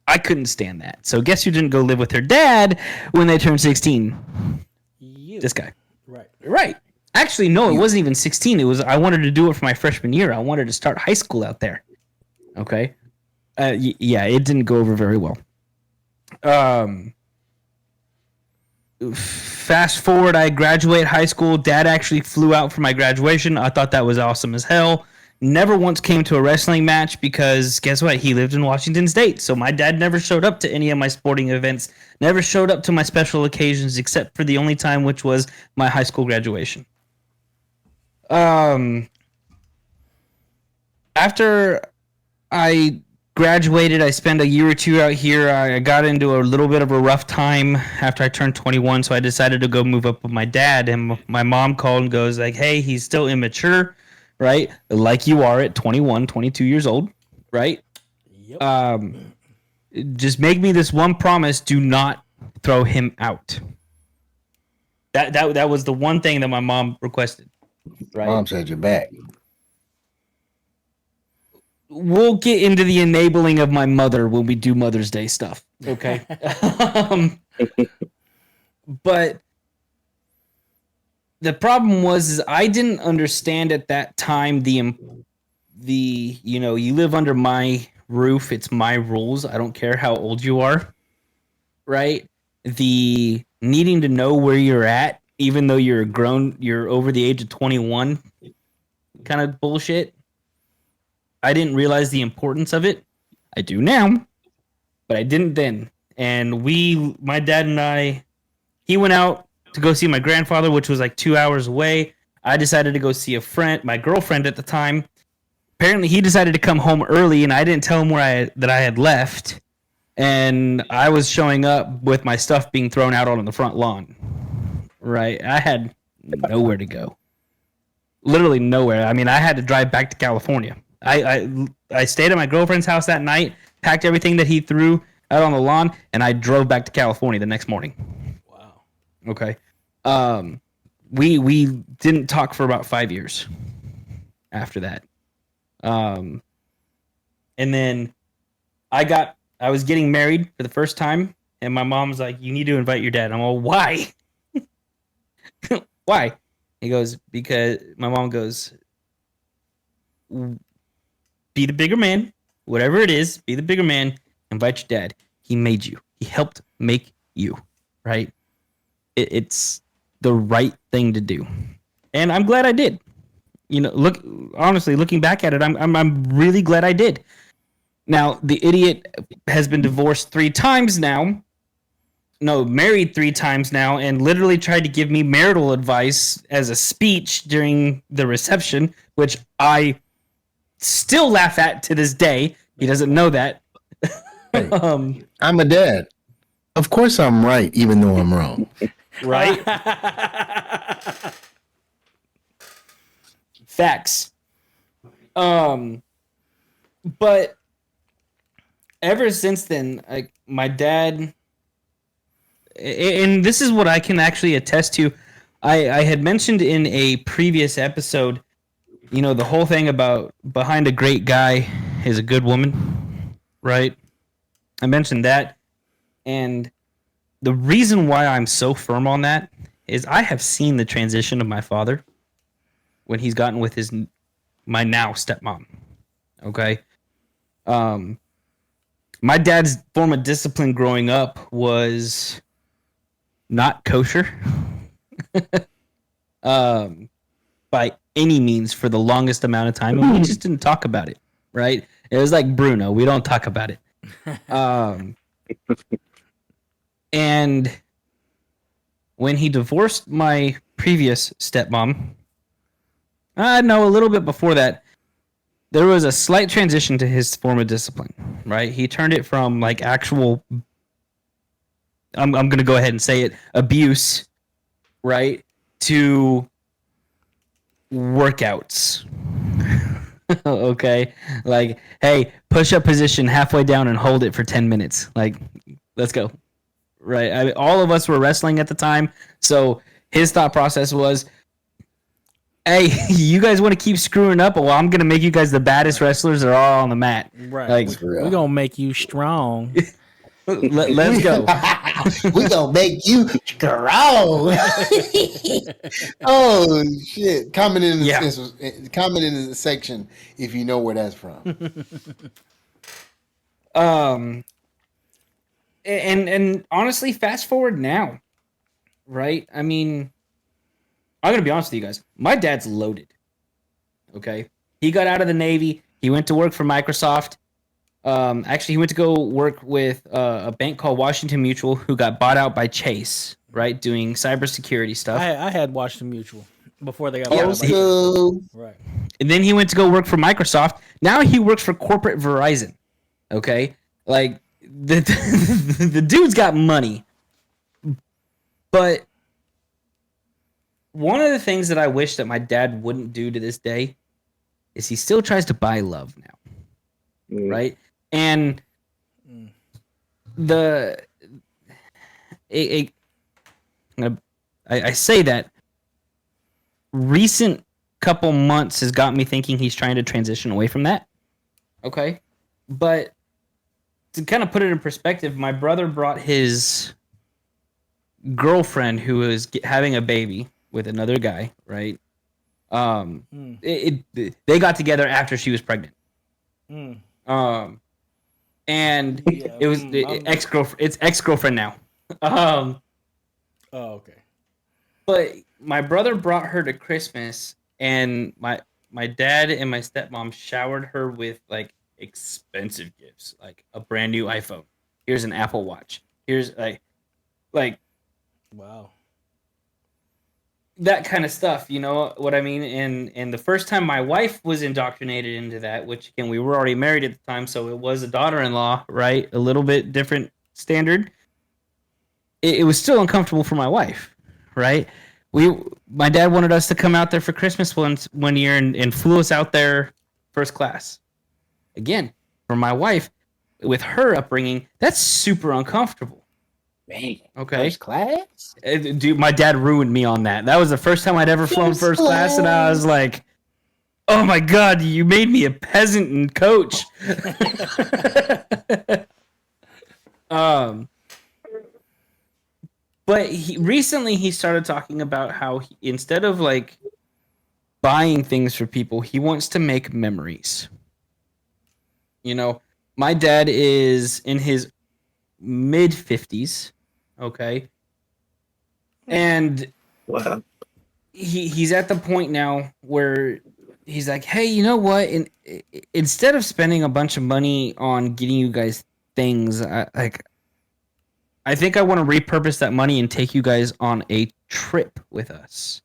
I couldn't stand that. So guess who didn't go live with her dad when they turned 16? You. This guy. Right. Actually, no, it wasn't even 16. It was I wanted to do it for my freshman year. I wanted to start high school out there. Okay. Yeah, it didn't go over very well. Fast forward, I graduate high school. Dad actually flew out for my graduation. I thought that was awesome as hell. Never once came to a wrestling match because guess what? He lived in Washington State. So my dad never showed up to any of my sporting events, never showed up to my special occasions except for the only time, which was my high school graduation. After I graduated, I spent a year or two out here. I got into a little bit of a rough time after I turned 21, so I decided to go move up with my dad. And my mom called and goes like, hey, he's still immature, right? Like you are at 21, 22 years old, right? Yep. Just make me this one promise: do not throw him out. That was the one thing that my mom requested. Right? Mom said you're back. We'll get into the enabling of my mother when we do Mother's Day stuff. Okay. But the problem was I didn't understand at that time the you know, you live under my roof, it's my rules. I don't care how old you are. Right? The needing to know where you're at, even though you're grown, you're over the age of 21 kind of bullshit. I didn't realize the importance of it. I do now, but I didn't then. And my dad and I, he went out to go see my grandfather, which was like 2 hours away. I decided to go see a friend, my girlfriend at the time. Apparently, he decided to come home early, and I didn't tell him that I had left. And I was showing up with my stuff being thrown out on the front lawn. Right? I had nowhere to go. Literally nowhere. I mean, I had to drive back to California. I stayed at my girlfriend's house that night, packed everything that he threw out on the lawn, and I drove back to California the next morning. Wow. Okay. We didn't talk for about 5 years after that. And then I was getting married for the first time, and my mom was like, "You need to invite your dad." I'm all, "Why?" "Why?" He goes, because my mom goes, be the bigger man, whatever it is, be the bigger man, invite your dad. He made you. He helped make you, right? It's the right thing to do. And I'm glad I did. You know, honestly, looking back at it, I'm really glad I did. Now, the idiot has been divorced 3 times now. No, married 3 times now, and literally tried to give me marital advice as a speech during the reception, which I still laugh at to this day. He doesn't know that. I'm a dad. Of course I'm right, even though I'm wrong. Right? Facts. But ever since then, like my dad, and this is what I can actually attest to. I had mentioned in a previous episode, you know, the whole thing about behind a great guy is a good woman, right? I mentioned that, and the reason why I'm so firm on that is I have seen the transition of my father when he's gotten with my now stepmom. Okay. My dad's form of discipline growing up was not kosher. By any means for the longest amount of time, and we just didn't talk about it, right? It was like Bruno, we don't talk about it. And when he divorced my previous stepmom, no, a little bit before that, there was a slight transition to his form of discipline, right? He turned it from like actual, I'm going to go ahead and say it, abuse, right, to workouts. Okay? Like, hey, push-up position halfway down and hold it for 10 minutes. Like, let's go. Right? All of us were wrestling at the time, so his thought process was, hey, you guys want to keep screwing up? Well, I'm going to make you guys the baddest wrestlers that are all on the mat. Right. Like, We're going to make you strong. Let's go. We gonna make you strong. Oh shit! Comment in the section if you know where that's from. And honestly, fast forward now, right? I mean, I'm gonna be honest with you guys. My dad's loaded. Okay, he got out of the Navy. He went to work for Microsoft. Actually, he went to go work with a bank called Washington Mutual, who got bought out by Chase, right, doing cybersecurity stuff. I had Washington Mutual before they got bought out. Right. And then he went to go work for Microsoft. Now he works for corporate Verizon. Okay, like the dude's got money. But one of the things that I wish that my dad wouldn't do to this day is he still tries to buy love now, right? And I say that recent couple months has got me thinking he's trying to transition away from that. Okay, but to kind of put it in perspective, my brother brought his girlfriend who was having a baby with another guy, right? They got together after she was pregnant. And it was ex-girlfriend. It's ex-girlfriend now. Oh, okay. But my brother brought her to Christmas, and my dad and my stepmom showered her with like expensive gifts, like a brand new iPhone. Here's an Apple Watch. Here's like wow. That kind of stuff, you know what I mean? And the first time my wife was indoctrinated into that, which again, we were already married at the time, so it was a daughter-in-law, right? A little bit different standard. It was still uncomfortable for my wife, right? My dad wanted us to come out there for Christmas one year and flew us out there first class. Again, for my wife, with her upbringing, that's super uncomfortable. Man, okay. First class? Dude, my dad ruined me on that. That was the first time I'd ever flown first class, and I was like, oh my God, you made me a peasant and coach. But recently he started talking about how instead of like buying things for people, he wants to make memories. You know, my dad is in his mid 50s, okay? And Wow. he's at the point now where he's like, "Hey, you know what? Instead of spending a bunch of money on getting you guys things, I think I want to repurpose that money and take you guys on a trip with us,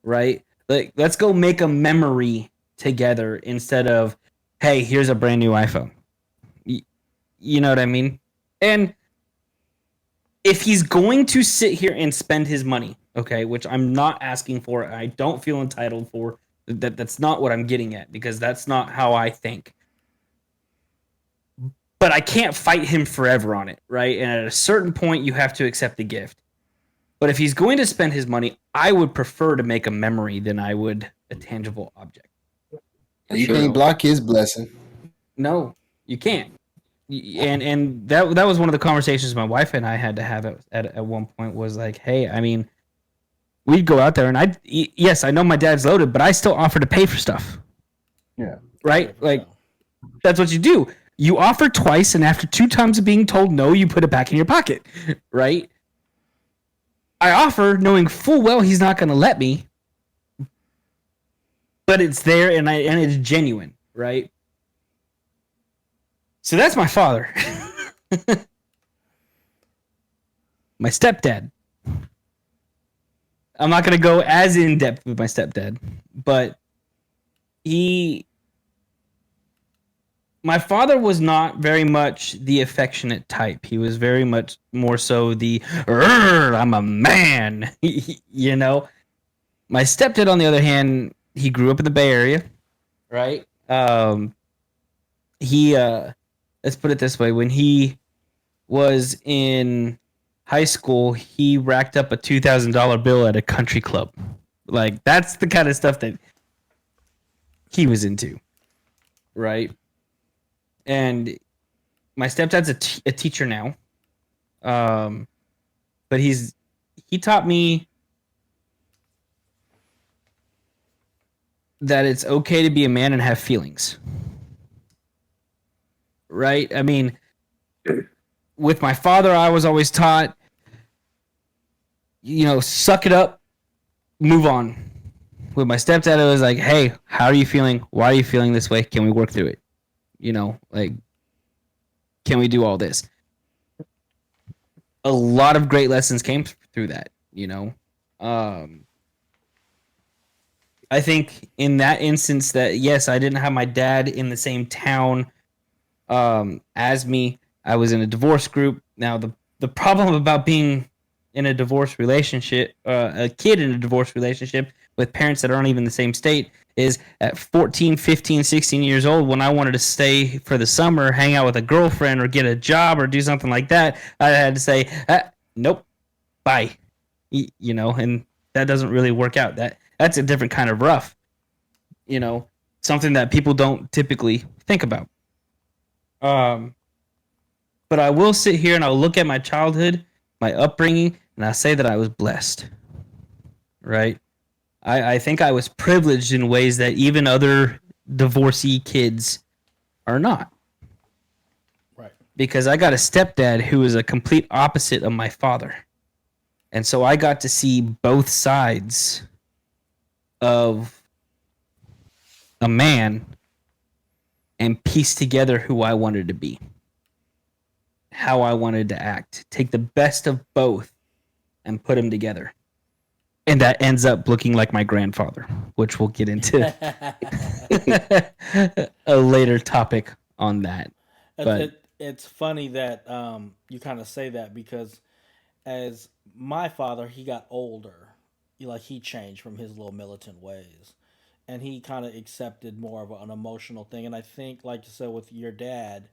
right? Like, let's go make a memory together instead of, hey, here's a brand new iPhone. You know what I mean? And if he's going to sit here and spend his money, okay, which I'm not asking for, I don't feel entitled for, that's not what I'm getting at because that's not how I think. But I can't fight him forever on it, right? And at a certain point, you have to accept the gift. But if he's going to spend his money, I would prefer to make a memory than I would a tangible object. You can't block his blessing. No, you can't. And that was one of the conversations my wife and I had to have at one point was like, hey, I mean, we'd go out there and yes, I know my dad's loaded, but I still offer to pay for stuff. Yeah. Right? Like, that's what you do. You offer twice, and after 2 times of being told no, you put it back in your pocket. Right? I offer knowing full well he's not going to let me, but it's there and it's genuine, right? So that's my father. My stepdad. I'm not going to go as in depth with my stepdad, but my father was not very much the affectionate type. He was very much more so the, I'm a man, you know? My stepdad, on the other hand, he grew up in the Bay Area, right? Let's put it this way. When he was in high school, he racked up a $2,000 bill at a country club. Like, that's the kind of stuff that he was into, right? And my stepdad's a teacher now, but he taught me that it's okay to be a man and have feelings, right? I mean, with my father, I was always taught, suck it up, move on. With my stepdad, it was like, hey, how are you feeling? Why are you feeling this way? Can we work through it? Can we do all this? A lot of great lessons came through that, I think in that instance that, yes, I didn't have my dad in the same town as me. I was in a divorce group. Now, the problem about being in a divorce relationship, a kid in a divorce relationship with parents that aren't even in the same state, is at 14, 15, 16 years old, when I wanted to stay for the summer, hang out with a girlfriend or get a job or do something like that, I had to say, nope, bye. And that doesn't really work out. That's a different kind of rough, something that people don't typically think about. But I will sit here and I'll look at my childhood, my upbringing, and I'll say that I was blessed, right? I think I was privileged in ways that even other divorcee kids are not. Right. Because I got a stepdad who is a complete opposite of my father. And so I got to see both sides of a man and piece together who I wanted to be, how I wanted to act, take the best of both and put them together. And that ends up looking like my grandfather, which we'll get into a later topic on that. But it's funny that you kind of say that, because as my father, he got older. He changed from his little militant ways, and he kind of accepted more of an emotional thing. And I think, like you said, with your dad,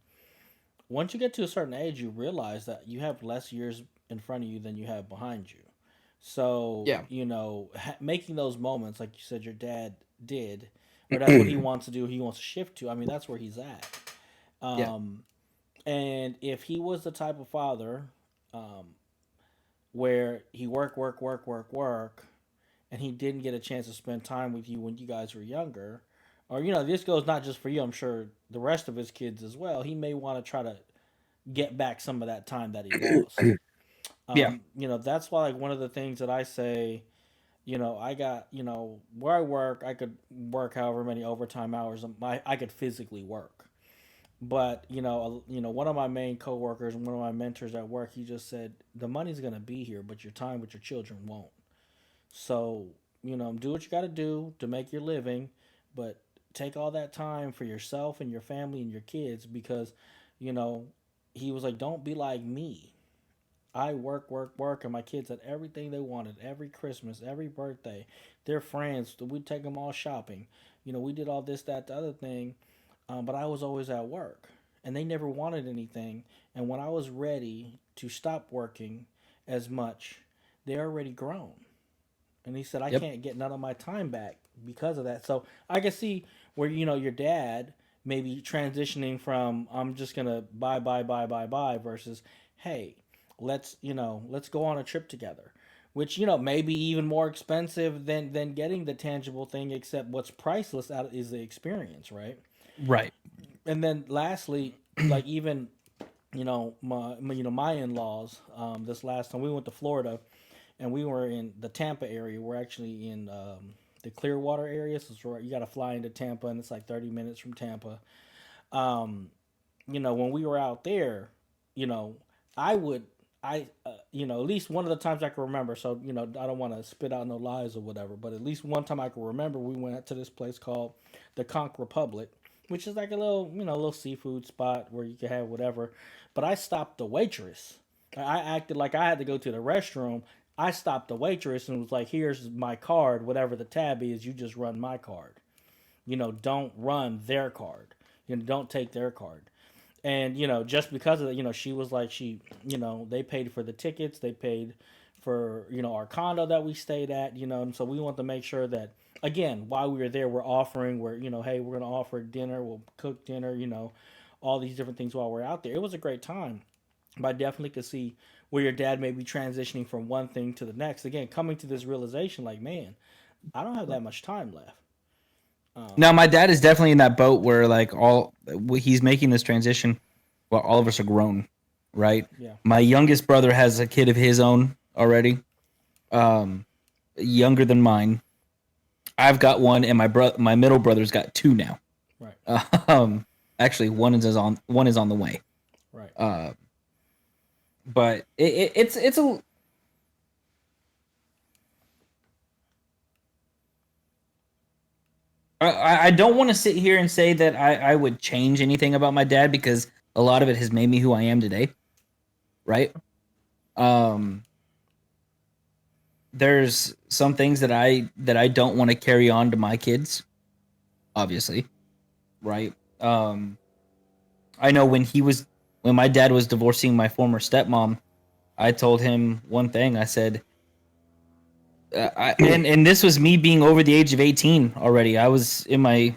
once you get to a certain age, you realize that you have less years in front of you than you have behind you. So, yeah, making those moments, like you said, your dad did, or that's what he wants to do, he wants to shift to. I mean, that's where he's at. And if he was the type of father, where he work, and he didn't get a chance to spend time with you when you guys were younger, or this goes not just for you. I'm sure the rest of his kids as well. He may want to try to get back some of that time that he lost. Yeah. That's why like one of the things that I say, I got, where I work, I could work however many overtime hours I could physically work. But one of my main coworkers and one of my mentors at work, he just said the money's gonna be here, but your time with your children won't. So do what you got to do to make your living, but take all that time for yourself and your family and your kids because, you know, he was like, don't be like me. I work, and my kids had everything they wanted every Christmas, every birthday. Their friends, we'd take them all shopping. We did all this, that, the other thing, but I was always at work, and they never wanted anything. And when I was ready to stop working as much, they're already grown. And he said, I Yep. can't get none of my time back because of that. So I can see where, your dad maybe transitioning from I'm just gonna buy versus, hey, let's go on a trip together. Which, may be even more expensive than getting the tangible thing, except what's priceless out is the experience, right? Right. And then lastly, like even my in-laws, this last time we went to Florida and we were in the Tampa area. We're actually in the Clearwater area, so you got to fly into Tampa, and it's like 30 minutes from Tampa. Um, when we were out there, you know, I would, at least one of the times I can remember. So I don't want to spit out no lies or whatever, but at least one time I can remember, we went to this place called the Conch Republic, which is like a little seafood spot where you can have whatever. But I stopped the waitress. I acted like I had to go to the restroom. I stopped the waitress and was like, "Here's my card. Whatever the tab is, you just run my card. Don't run their card. Don't take their card." And just because of that, she was like, they paid for the tickets, they paid for our condo that we stayed at, and so we want to make sure that again while we were there, we're hey, we're gonna offer dinner, we'll cook dinner, all these different things while we're out there. It was a great time. But I definitely could see where your dad may be transitioning from one thing to the next. Again, coming to this realization, like, man, I don't have that much time left. Now, my dad is definitely in that boat where like he's making this transition while all of us are grown, right? Yeah. My youngest brother has a kid of his own already, younger than mine. I've got one, and my middle brother's got two now. Right. Actually, one is on the way. Right. But it's a I don't want to sit here and say that I would change anything about my dad because a lot of it has made me who I am today. Right? There's some things that I don't want to carry on to my kids, obviously. Right? I know when my dad was divorcing my former stepmom, I told him one thing. I said, and this was me being over the age of 18 already. I was in my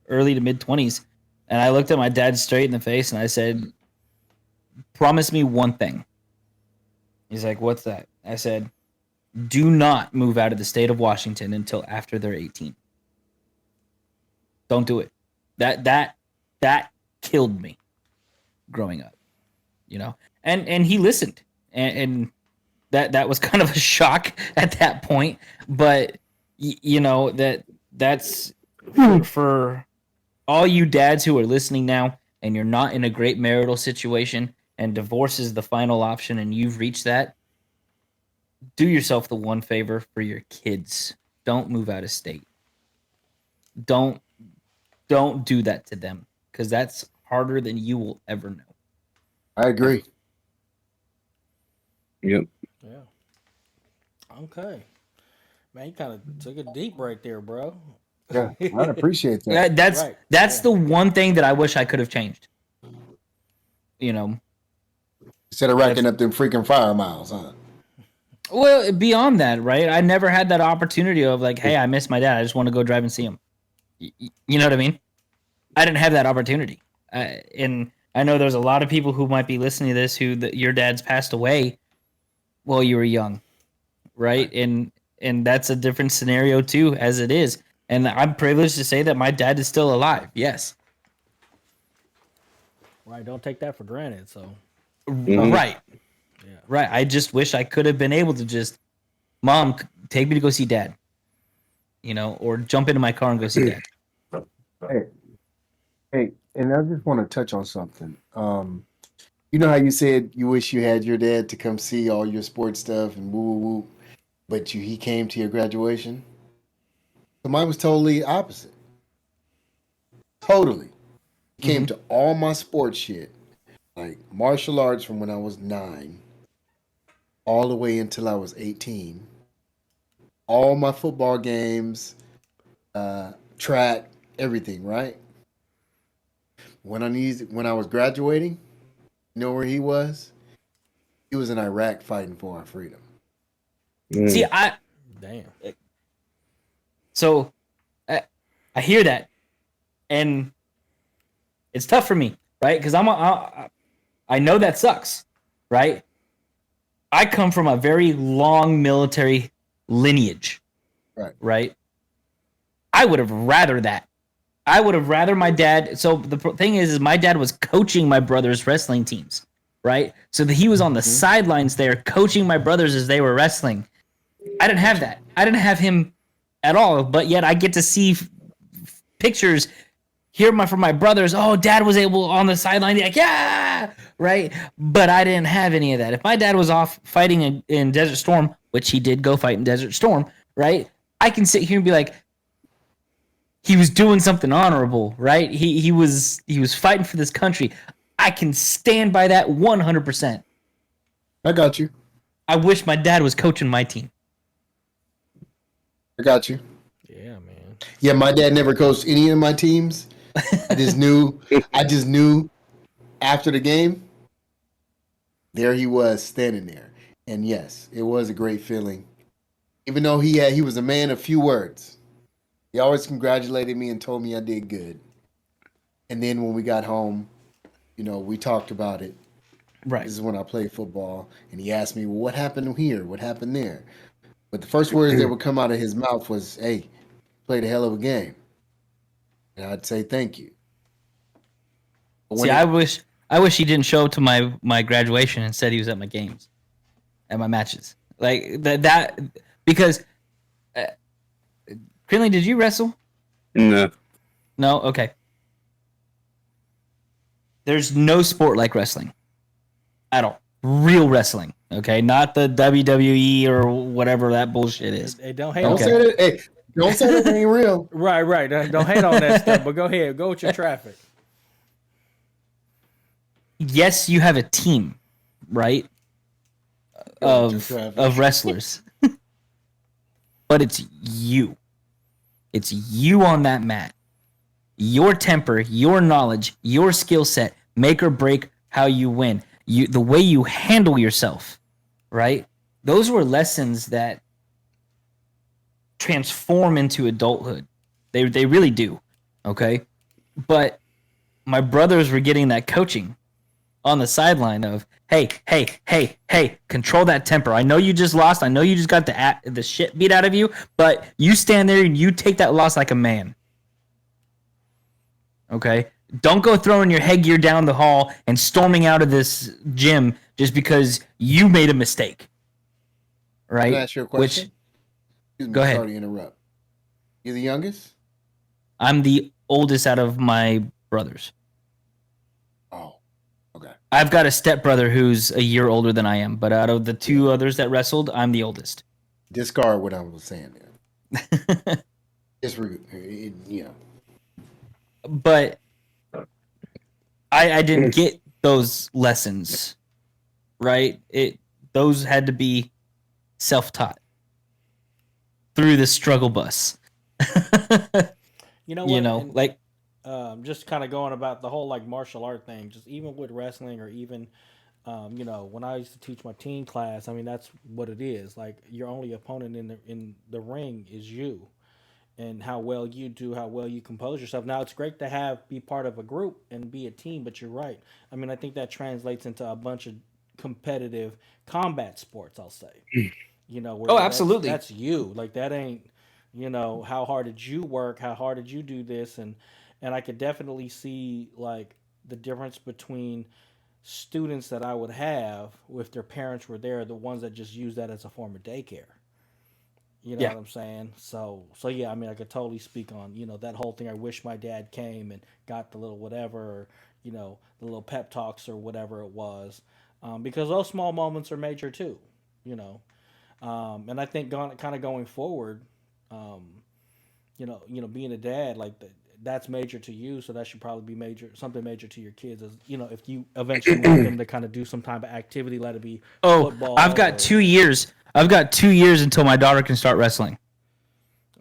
early to mid 20s, and I looked at my dad straight in the face and I said, "Promise me one thing." He's like, "What's that?" I said, "Do not move out of the state of Washington until after they're 18. Don't do it." That killed me growing up, and he listened, and that was kind of a shock at that point, but that's for all you dads who are listening now and you're not in a great marital situation and divorce is the final option and you've reached that. Do yourself the one favor for your kids. Don't move out of state. Don't do that to them because that's harder than you will ever know. I agree. Yep. Yeah. Okay. Man, you kind of took it deep right there, bro. Yeah, I appreciate that. That's Right. that's Yeah. the one thing that I wish I could have changed. Instead of racking up them freaking fire miles, huh? Well, beyond that, right? I never had that opportunity of like, hey, I miss my dad. I just want to go drive and see him. You know what I mean? I didn't have that opportunity. And I know there's a lot of people who might be listening to this your dad's passed away. while you were young, right? And that's a different scenario too, as it is. And I'm privileged to say that my dad is still alive. Yes. Right. Don't take that for granted. So, Right. yeah. Right. I just wish I could have been able to just, Mom, take me to go see Dad, or jump into my car and go see Dad. Hey, hey, and I just want to touch on something. You know how you said you wish you had your dad to come see all your sports stuff and woo woo woo, but he came to your graduation? So mine was totally opposite. Totally. He came to all my sports shit, like martial arts from when I was 9, all the way until I was 18. All my football games, track, everything, right? When I was graduating, you know where he was? He was in Iraq fighting for our freedom. See, Damn. so I hear that, and it's tough for me, right? Because I know that sucks, right? I come from a very long military lineage, Right. right? I would have rather that. I would have rather my dad. So the thing is my dad was coaching my brother's wrestling teams, right? So that he was on the sidelines there coaching my brothers as they were wrestling. I didn't have that. I didn't have him at all, but yet I get to see pictures from my brothers. Oh, Dad was able on the sideline, like, yeah, right. But I didn't have any of that. If my dad was off fighting in Desert Storm, which he did go fight in Desert Storm, right? I can sit here and be like, he was doing something honorable, right? He was fighting for this country. I can stand by that 100%. I got you. I wish my dad was coaching my team. I got you. Yeah, man. Yeah, my dad never coached any of my teams. I just knew after the game, there he was standing there. And yes, it was a great feeling. Even though he was a man of few words. He always congratulated me and told me I did good. And then when we got home, we talked about it. Right. This is when I played football. And he asked me, well, what happened here? What happened there? But the first words that would come out of his mouth was, hey, played a hell of a game. And I'd say thank you. See, I wish he didn't show up to my graduation and said he was at my games, at my matches. Like that because Krinlee, did you wrestle? No. No? Okay. There's no sport like wrestling. At all. Real wrestling. Okay? Not the WWE or whatever that bullshit is. Hey, don't hate Don't on say that. Hey, don't say that ain't real. Right. Don't hate on that stuff. But go ahead. Go with your traffic. Yes, you have a team, right? Of wrestlers. But it's you. It's you on that mat. Your temper, your knowledge, your skill set, make or break how you win. The way you handle yourself, right? Those were lessons that transform into adulthood. They really do. Okay? But my brothers were getting that coaching on the sideline of, hey, control that temper. I know you just lost. I know you just got the shit beat out of you, but you stand there and you take that loss like a man. Okay? Don't go throwing your headgear down the hall and storming out of this gym just because you made a mistake. Right? Can I ask you a question? Excuse me, go ahead. Sorry to interrupt. You're the youngest? I'm the oldest out of my brothers. Oh, okay. I've got a stepbrother who's a year older than I am, but out of the two others that wrestled, I'm the oldest. Discard what I was saying there. It's rude. But I didn't get those lessons, right? Those had to be self-taught through the struggle bus. You know what? And, like, just kind of going about the whole like martial art thing, just even with wrestling or even, when I used to teach my teen class, I mean, that's what it is. Like your only opponent in the ring is you, and how well you do, how well you compose yourself. Now it's great to be part of a group and be a team, but you're right. I mean, I think that translates into a bunch of competitive combat sports, I'll say. Where Oh, absolutely. that's you. Like that ain't, how hard did you work? How hard did you do this? And I could definitely see like the difference between students that I would have if their parents were there, the ones that just use that as a form of daycare. You know Yeah. what I'm saying? So yeah, I mean, I could totally speak on that whole thing. I wish my dad came and got the little whatever, or the little pep talks or whatever it was, because those small moments are major too. You know, and I think kind of going forward, um, being a dad like that's major to you, so that should probably be something major to your kids. As if you eventually want them to kind of do some type of activity, let it be Oh, football. I've got 2 years. I've got 2 years until my daughter can start wrestling.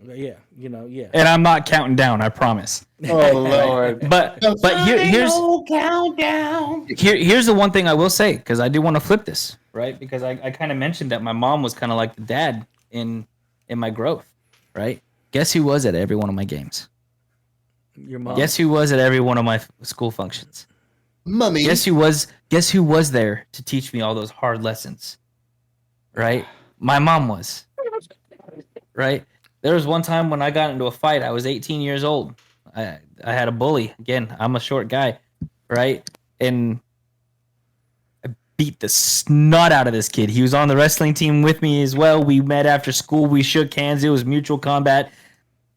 Yeah, yeah. And I'm not counting down, I promise. Oh Lord. But here's the one thing I will say, because I do want to flip this, right? Because I kind of mentioned that my mom was kind of like the dad in my growth, right? Guess who was at every one of my games? Your mom. Guess who was at every one of my school functions? Mummy. Guess who was there to teach me all those hard lessons? Right? My mom was. Right? There was one time when I got into a fight. I was 18 years old. I had a bully. Again, I'm a short guy, right? And I beat the snot out of this kid. He was on the wrestling team with me as well. We met after school. We shook hands. It was mutual combat.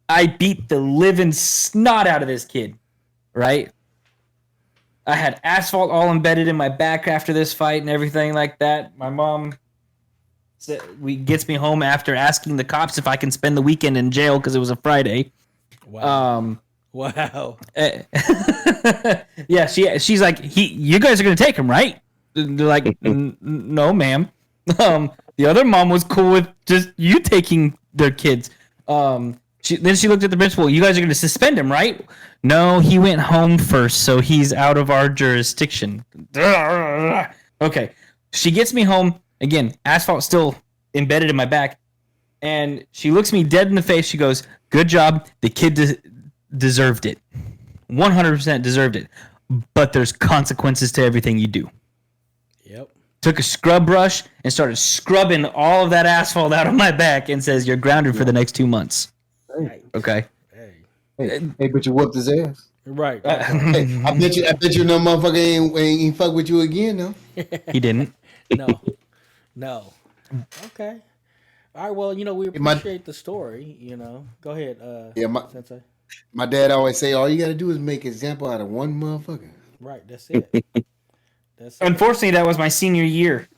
I beat the living snot out of this kid, right? I had asphalt all embedded in my back after this fight and everything like that. My mom gets me home after asking the cops if I can spend the weekend in jail because it was a Friday. Wow. Wow. Yeah, she's like, you guys are gonna take him, right? They're like, no, ma'am. The other mom was cool with just you taking their kids. Then she looked at the principal. You guys are gonna suspend him, right? No, he went home first, so he's out of our jurisdiction. Okay, she gets me home. Again, asphalt still embedded in my back. And she looks me dead in the face. She goes, good job. The kid deserved it. 100% deserved it. But there's consequences to everything you do. Yep. Took a scrub brush and started scrubbing all of that asphalt out of my back and says, you're grounded for the next 2 months. Hey, Okay? but you whooped his ass. Right. Hey, I bet you no motherfucker ain't fuck with you again, though. He didn't. No. Okay. All right. Well, we appreciate the story. Go ahead. Sensei. My dad always say, all you got to do is make an example out of one motherfucker. Right. That's it. Unfortunately, that was my senior year.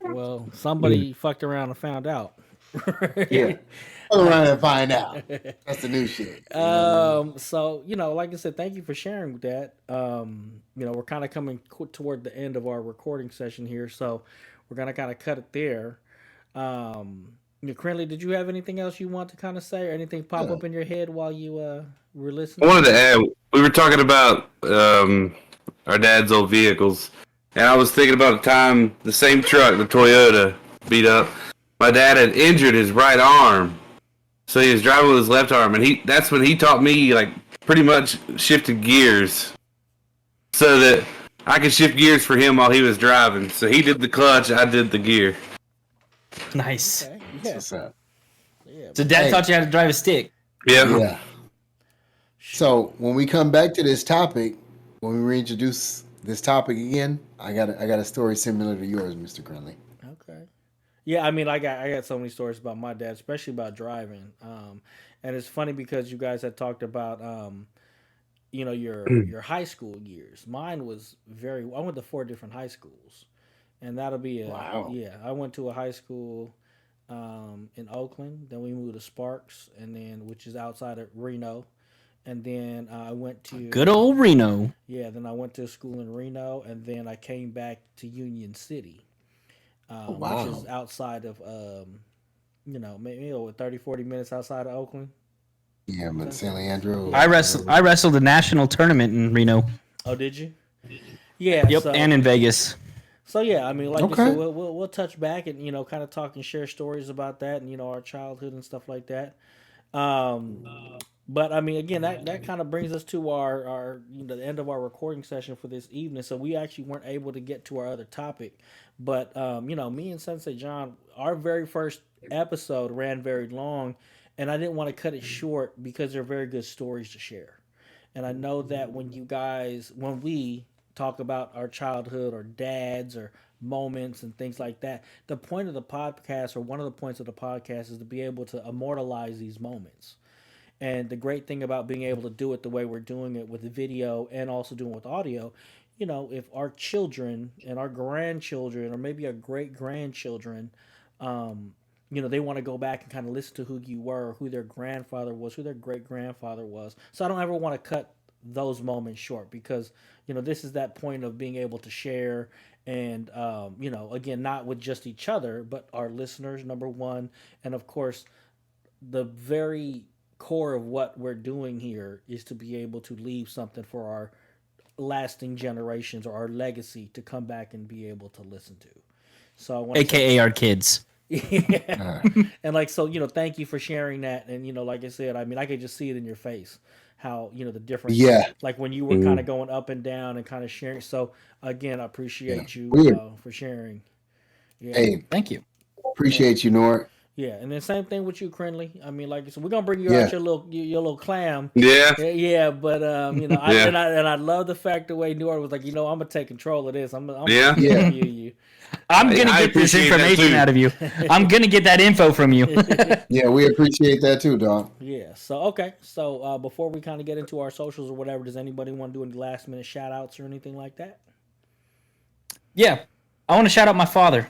Well, somebody fucked around and found out. Yeah. Fuck around and find out. That's the new shit. So, like I said, thank you for sharing that. We're kind of coming toward the end of our recording session here, so we're going to kind of cut it there. Krinlee, did you have anything else you want to kind of say, or anything pop up in your head while you were listening? I wanted to add, we were talking about our dad's old vehicles, and I was thinking about a time the same truck, the Toyota, beat up. My dad had injured his right arm, so he was driving with his left arm, and that's when he taught me, like, pretty much shifted gears so that I could shift gears for him while he was driving. So he did the clutch, I did the gear. Nice. Okay. What's up? Yeah. So dad taught you how to drive a stick. Yeah. So when we come back to this topic, when we reintroduce this topic again, I got a story similar to yours, Mr. Krinlee. Okay. Yeah, I mean, I got so many stories about my dad, especially about driving. And it's funny because you guys had talked about, your high school years. Mine was I went to 4 different high schools, and that'll be Wow. Yeah, I went to a high school in Oakland. Then we moved to Sparks, which is outside of Reno. And then I went to Good old Reno. Yeah, then I went to school in Reno, and then I came back to Union City, Wow. which is outside of, maybe 30, 40 minutes outside of Oakland. Yeah, but San Leandro. I wrestled a national tournament in Reno. Oh, did you? Yeah. Yep, So, and in Vegas. so yeah, I mean, like Okay. I said, we'll touch back and kind of talk and share stories about that and our childhood and stuff like that. But I mean, again, that kind of brings us to our the end of our recording session for this evening. So we actually weren't able to get to our other topic, but me and Sensei John, our very first episode ran very long, and I didn't want to cut it short because they're very good stories to share. And I know that when we talk about our childhood or dads or moments and things like that, the point of the podcast, or one of the points of the podcast, is to be able to immortalize these moments. And the great thing about being able to do it the way we're doing it with the video and also doing it with audio, if our children and our grandchildren or maybe our great grandchildren, they want to go back and kind of listen to who you were, who their grandfather was, who their great grandfather was. So I don't ever want to cut those moments short because, this is that point of being able to share and, again, not with just each other, but our listeners, number one. And of course, the very core of what we're doing here is to be able to leave something for our lasting generations or our legacy to come back and be able to listen to. So I want AKA our kids. Yeah. And thank you for sharing that. And, like I said, I mean, I could just see it in your face how, the difference, Yeah. like when you were kind of going up and down and kind of sharing. So again, I appreciate you for sharing. Yeah. Hey, thank you. Appreciate you, Nord. Yeah, and then same thing with you, Krinlee. I mean, like I said, we're gonna bring you out your little clam. Yeah. But I love the fact the way Nord was like, I'm gonna take control of this. I'm gonna interview you. I'm gonna get this information out of you. I'm gonna get that info from you. Yeah, we appreciate that too, dog. Yeah. So okay. So before we kind of get into our socials or whatever, does anybody want to do any last minute shout outs or anything like that? Yeah, I want to shout out my father.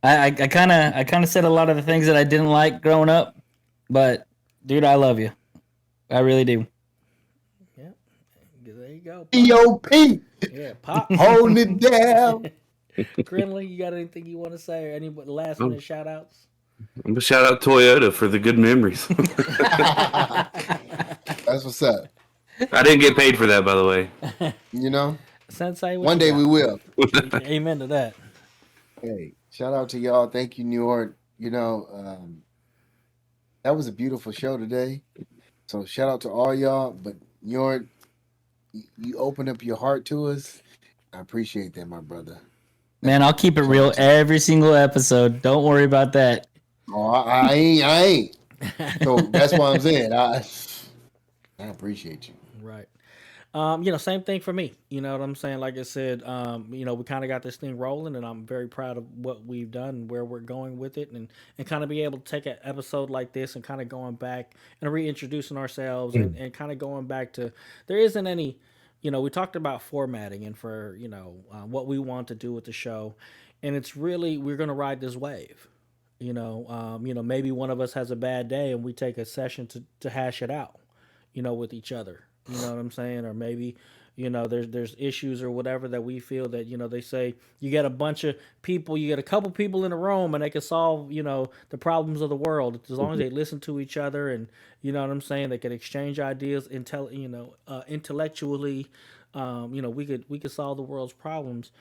I kind of said a lot of the things that I didn't like growing up, but dude, I love you. I really do. Yeah, there you go. EOP. Yeah, Pop. Hold it down. Krinlee, you got anything you want to say or any last minute shout outs? I'm gonna shout out Toyota for the good memories. That's what's up. I didn't get paid for that, by the way. Sensei, one day we will. Amen to that. Hey, shout out to y'all. Thank you, New York. That was a beautiful show today. So shout out to all y'all. But New York, you opened up your heart to us. I appreciate that, my brother. Man, I'll keep it real every single episode. Don't worry about that. Oh, I ain't. So that's what I'm saying. I appreciate you. Right. Same thing for me. You know what I'm saying? Like I said, we kind of got this thing rolling, and I'm very proud of what we've done and where we're going with it, and kind of be able to take an episode like this and kind of going back and reintroducing ourselves and kind of going back to, there isn't any, we talked about formatting and for, what we want to do with the show, and it's really, we're going to ride this wave. Maybe one of us has a bad day and we take a session to hash it out, with each other. You know what I'm saying? Or maybe, there's issues or whatever that we feel that, they say you get a bunch of people, you get a couple people in a room and they can solve, the problems of the world as long as they listen to each other and, you know what I'm saying? They can exchange ideas, intellectually, we could solve the world's problems.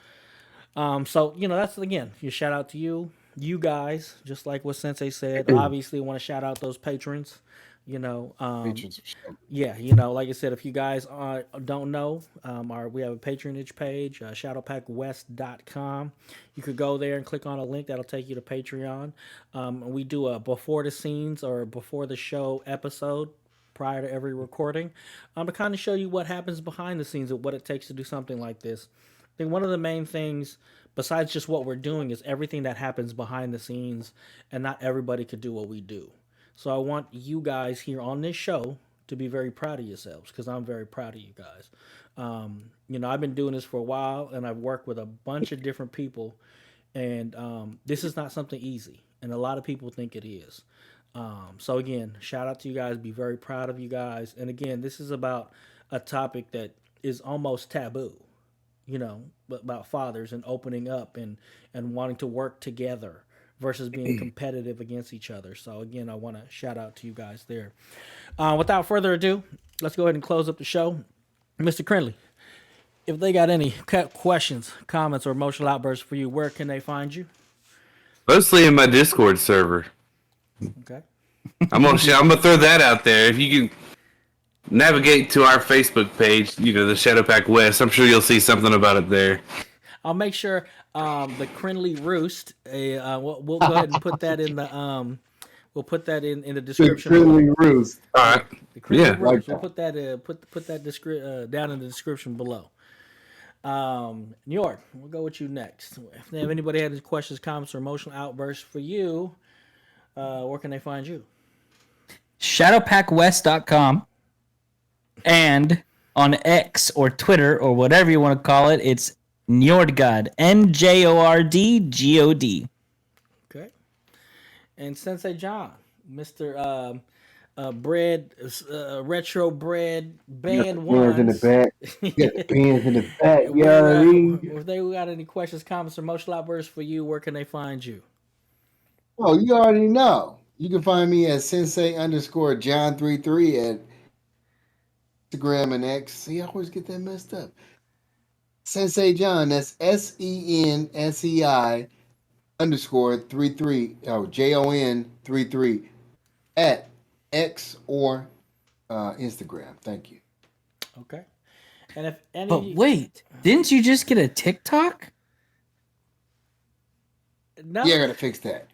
So, that's, again, you shout out to you guys, just like what Sensei said. Obviously, want to shout out those patrons. Yeah, like I said, if you guys don't know, we have a patronage page, shadowpackwest.com. You could go there and click on a link that'll take you to Patreon. We do a before the scenes or before the show episode prior to every recording, to kind of show you what happens behind the scenes and what it takes to do something like this. I think one of the main things, besides just what we're doing, is everything that happens behind the scenes, and not everybody could do what we do. So I want you guys here on this show to be very proud of yourselves, because I'm very proud of you guys. I've been doing this for a while, and I've worked with a bunch of different people, and this is not something easy, and a lot of people think it is. So again, shout out to you guys. Be very proud of you guys. And again, this is about a topic that is almost taboo, about fathers and opening up and wanting to work together versus being competitive against each other. So again, I want to shout out to you guys there. Without further ado, let's go ahead and close up the show. Mr. Krinlee, if they got any questions, comments, or emotional outbursts for you, where can they find you? Mostly in my Discord server. Okay. I'm gonna throw that out there. If you can navigate to our Facebook page, the Shadow Pack West, I'm sure you'll see something about it there. I'll make sure the Krinlee Roost. We'll go ahead and put that in the we'll put that in the description. Krinlee Roost. All right. The Krinlee Yeah. Roost. We'll put that put that down in the description below. Njord, we'll go with you next. If anybody had any questions, comments, or emotional outbursts for you, where can they find you? Shadowpackwest.com, and on X or Twitter or whatever you want to call it, it's NjordGod, NjordGod. Okay. And Sensei Jon, Mr. Bread, retro bread band ones. In the back. You got the bands in the back. You know what I mean? If they got any questions, comments, or emotional outbursts for you, where can they find you? Oh, you already know. You can find me at Sensei_Jon33 at Instagram and X. See, I always get that messed up. Sensei Jon, that's SENSEI_33. Oh, JON33 at X or Instagram. Thank you. Okay. And if any. But wait, didn't you just get a TikTok? No. Yeah, I gotta fix that.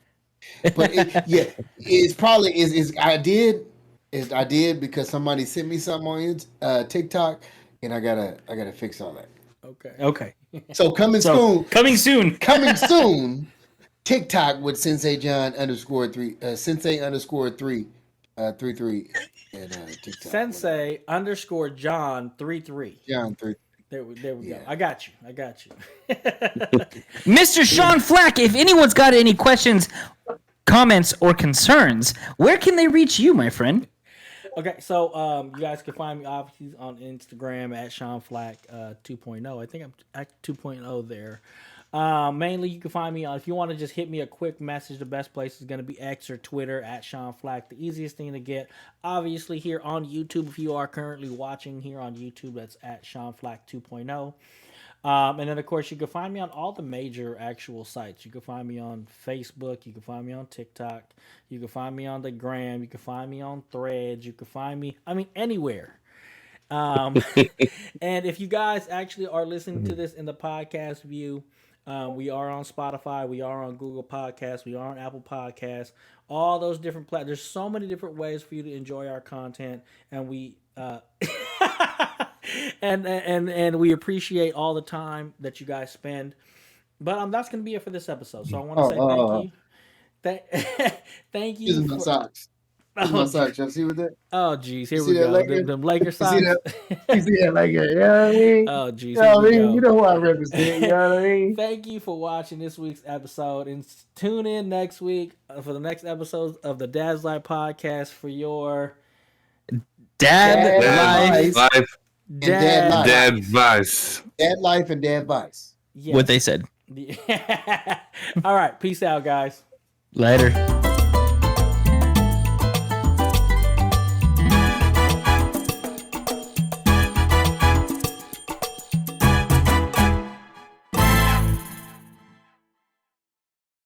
But it's probably is I did because somebody sent me something on TikTok, and I gotta fix all that. Okay. So coming soon. Coming soon. Coming soon. TikTok with Sensei Jon _3 Sensei_3 33 at TikTok. Sensei_Jon33. Jon3. There we go. I got you. Mr. Sean Flac, if anyone's got any questions, comments, or concerns, where can they reach you, my friend? Okay, so you guys can find me obviously on Instagram at Sean Flac 2.0. I think I'm at 2.0 there. Mainly, you can find me if you want to just hit me a quick message. The best place is going to be X or Twitter at Sean Flac. The easiest thing to get, obviously, here on YouTube. If you are currently watching here on YouTube, that's at Sean Flac 2.0. And then, of course, you can find me on all the major actual sites. You can find me on Facebook. You can find me on TikTok. You can find me on the Gram. You can find me on Threads. You can find me, anywhere. And if you guys actually are listening to this in the podcast view, we are on Spotify. We are on Google Podcasts. We are on Apple Podcasts. All those different platforms. There's so many different ways for you to enjoy our content, and we and we appreciate all the time that you guys spend. But that's going to be it for this episode. So I want to say thank you. Thank you. Using my socks. My socks. Y'all see what that? Oh, geez. Here we go. Them Laker socks. You see that Laker? You know what I mean? Oh, geez. You know what I mean? You know who I represent. You know what I mean? Thank you for watching this week's episode. And tune in next week for the next episode of the Dad's Life podcast for your Dad Life. Dad Advice. Dad life and dad advice. Yes. What they said. All right. Peace out, guys. Later.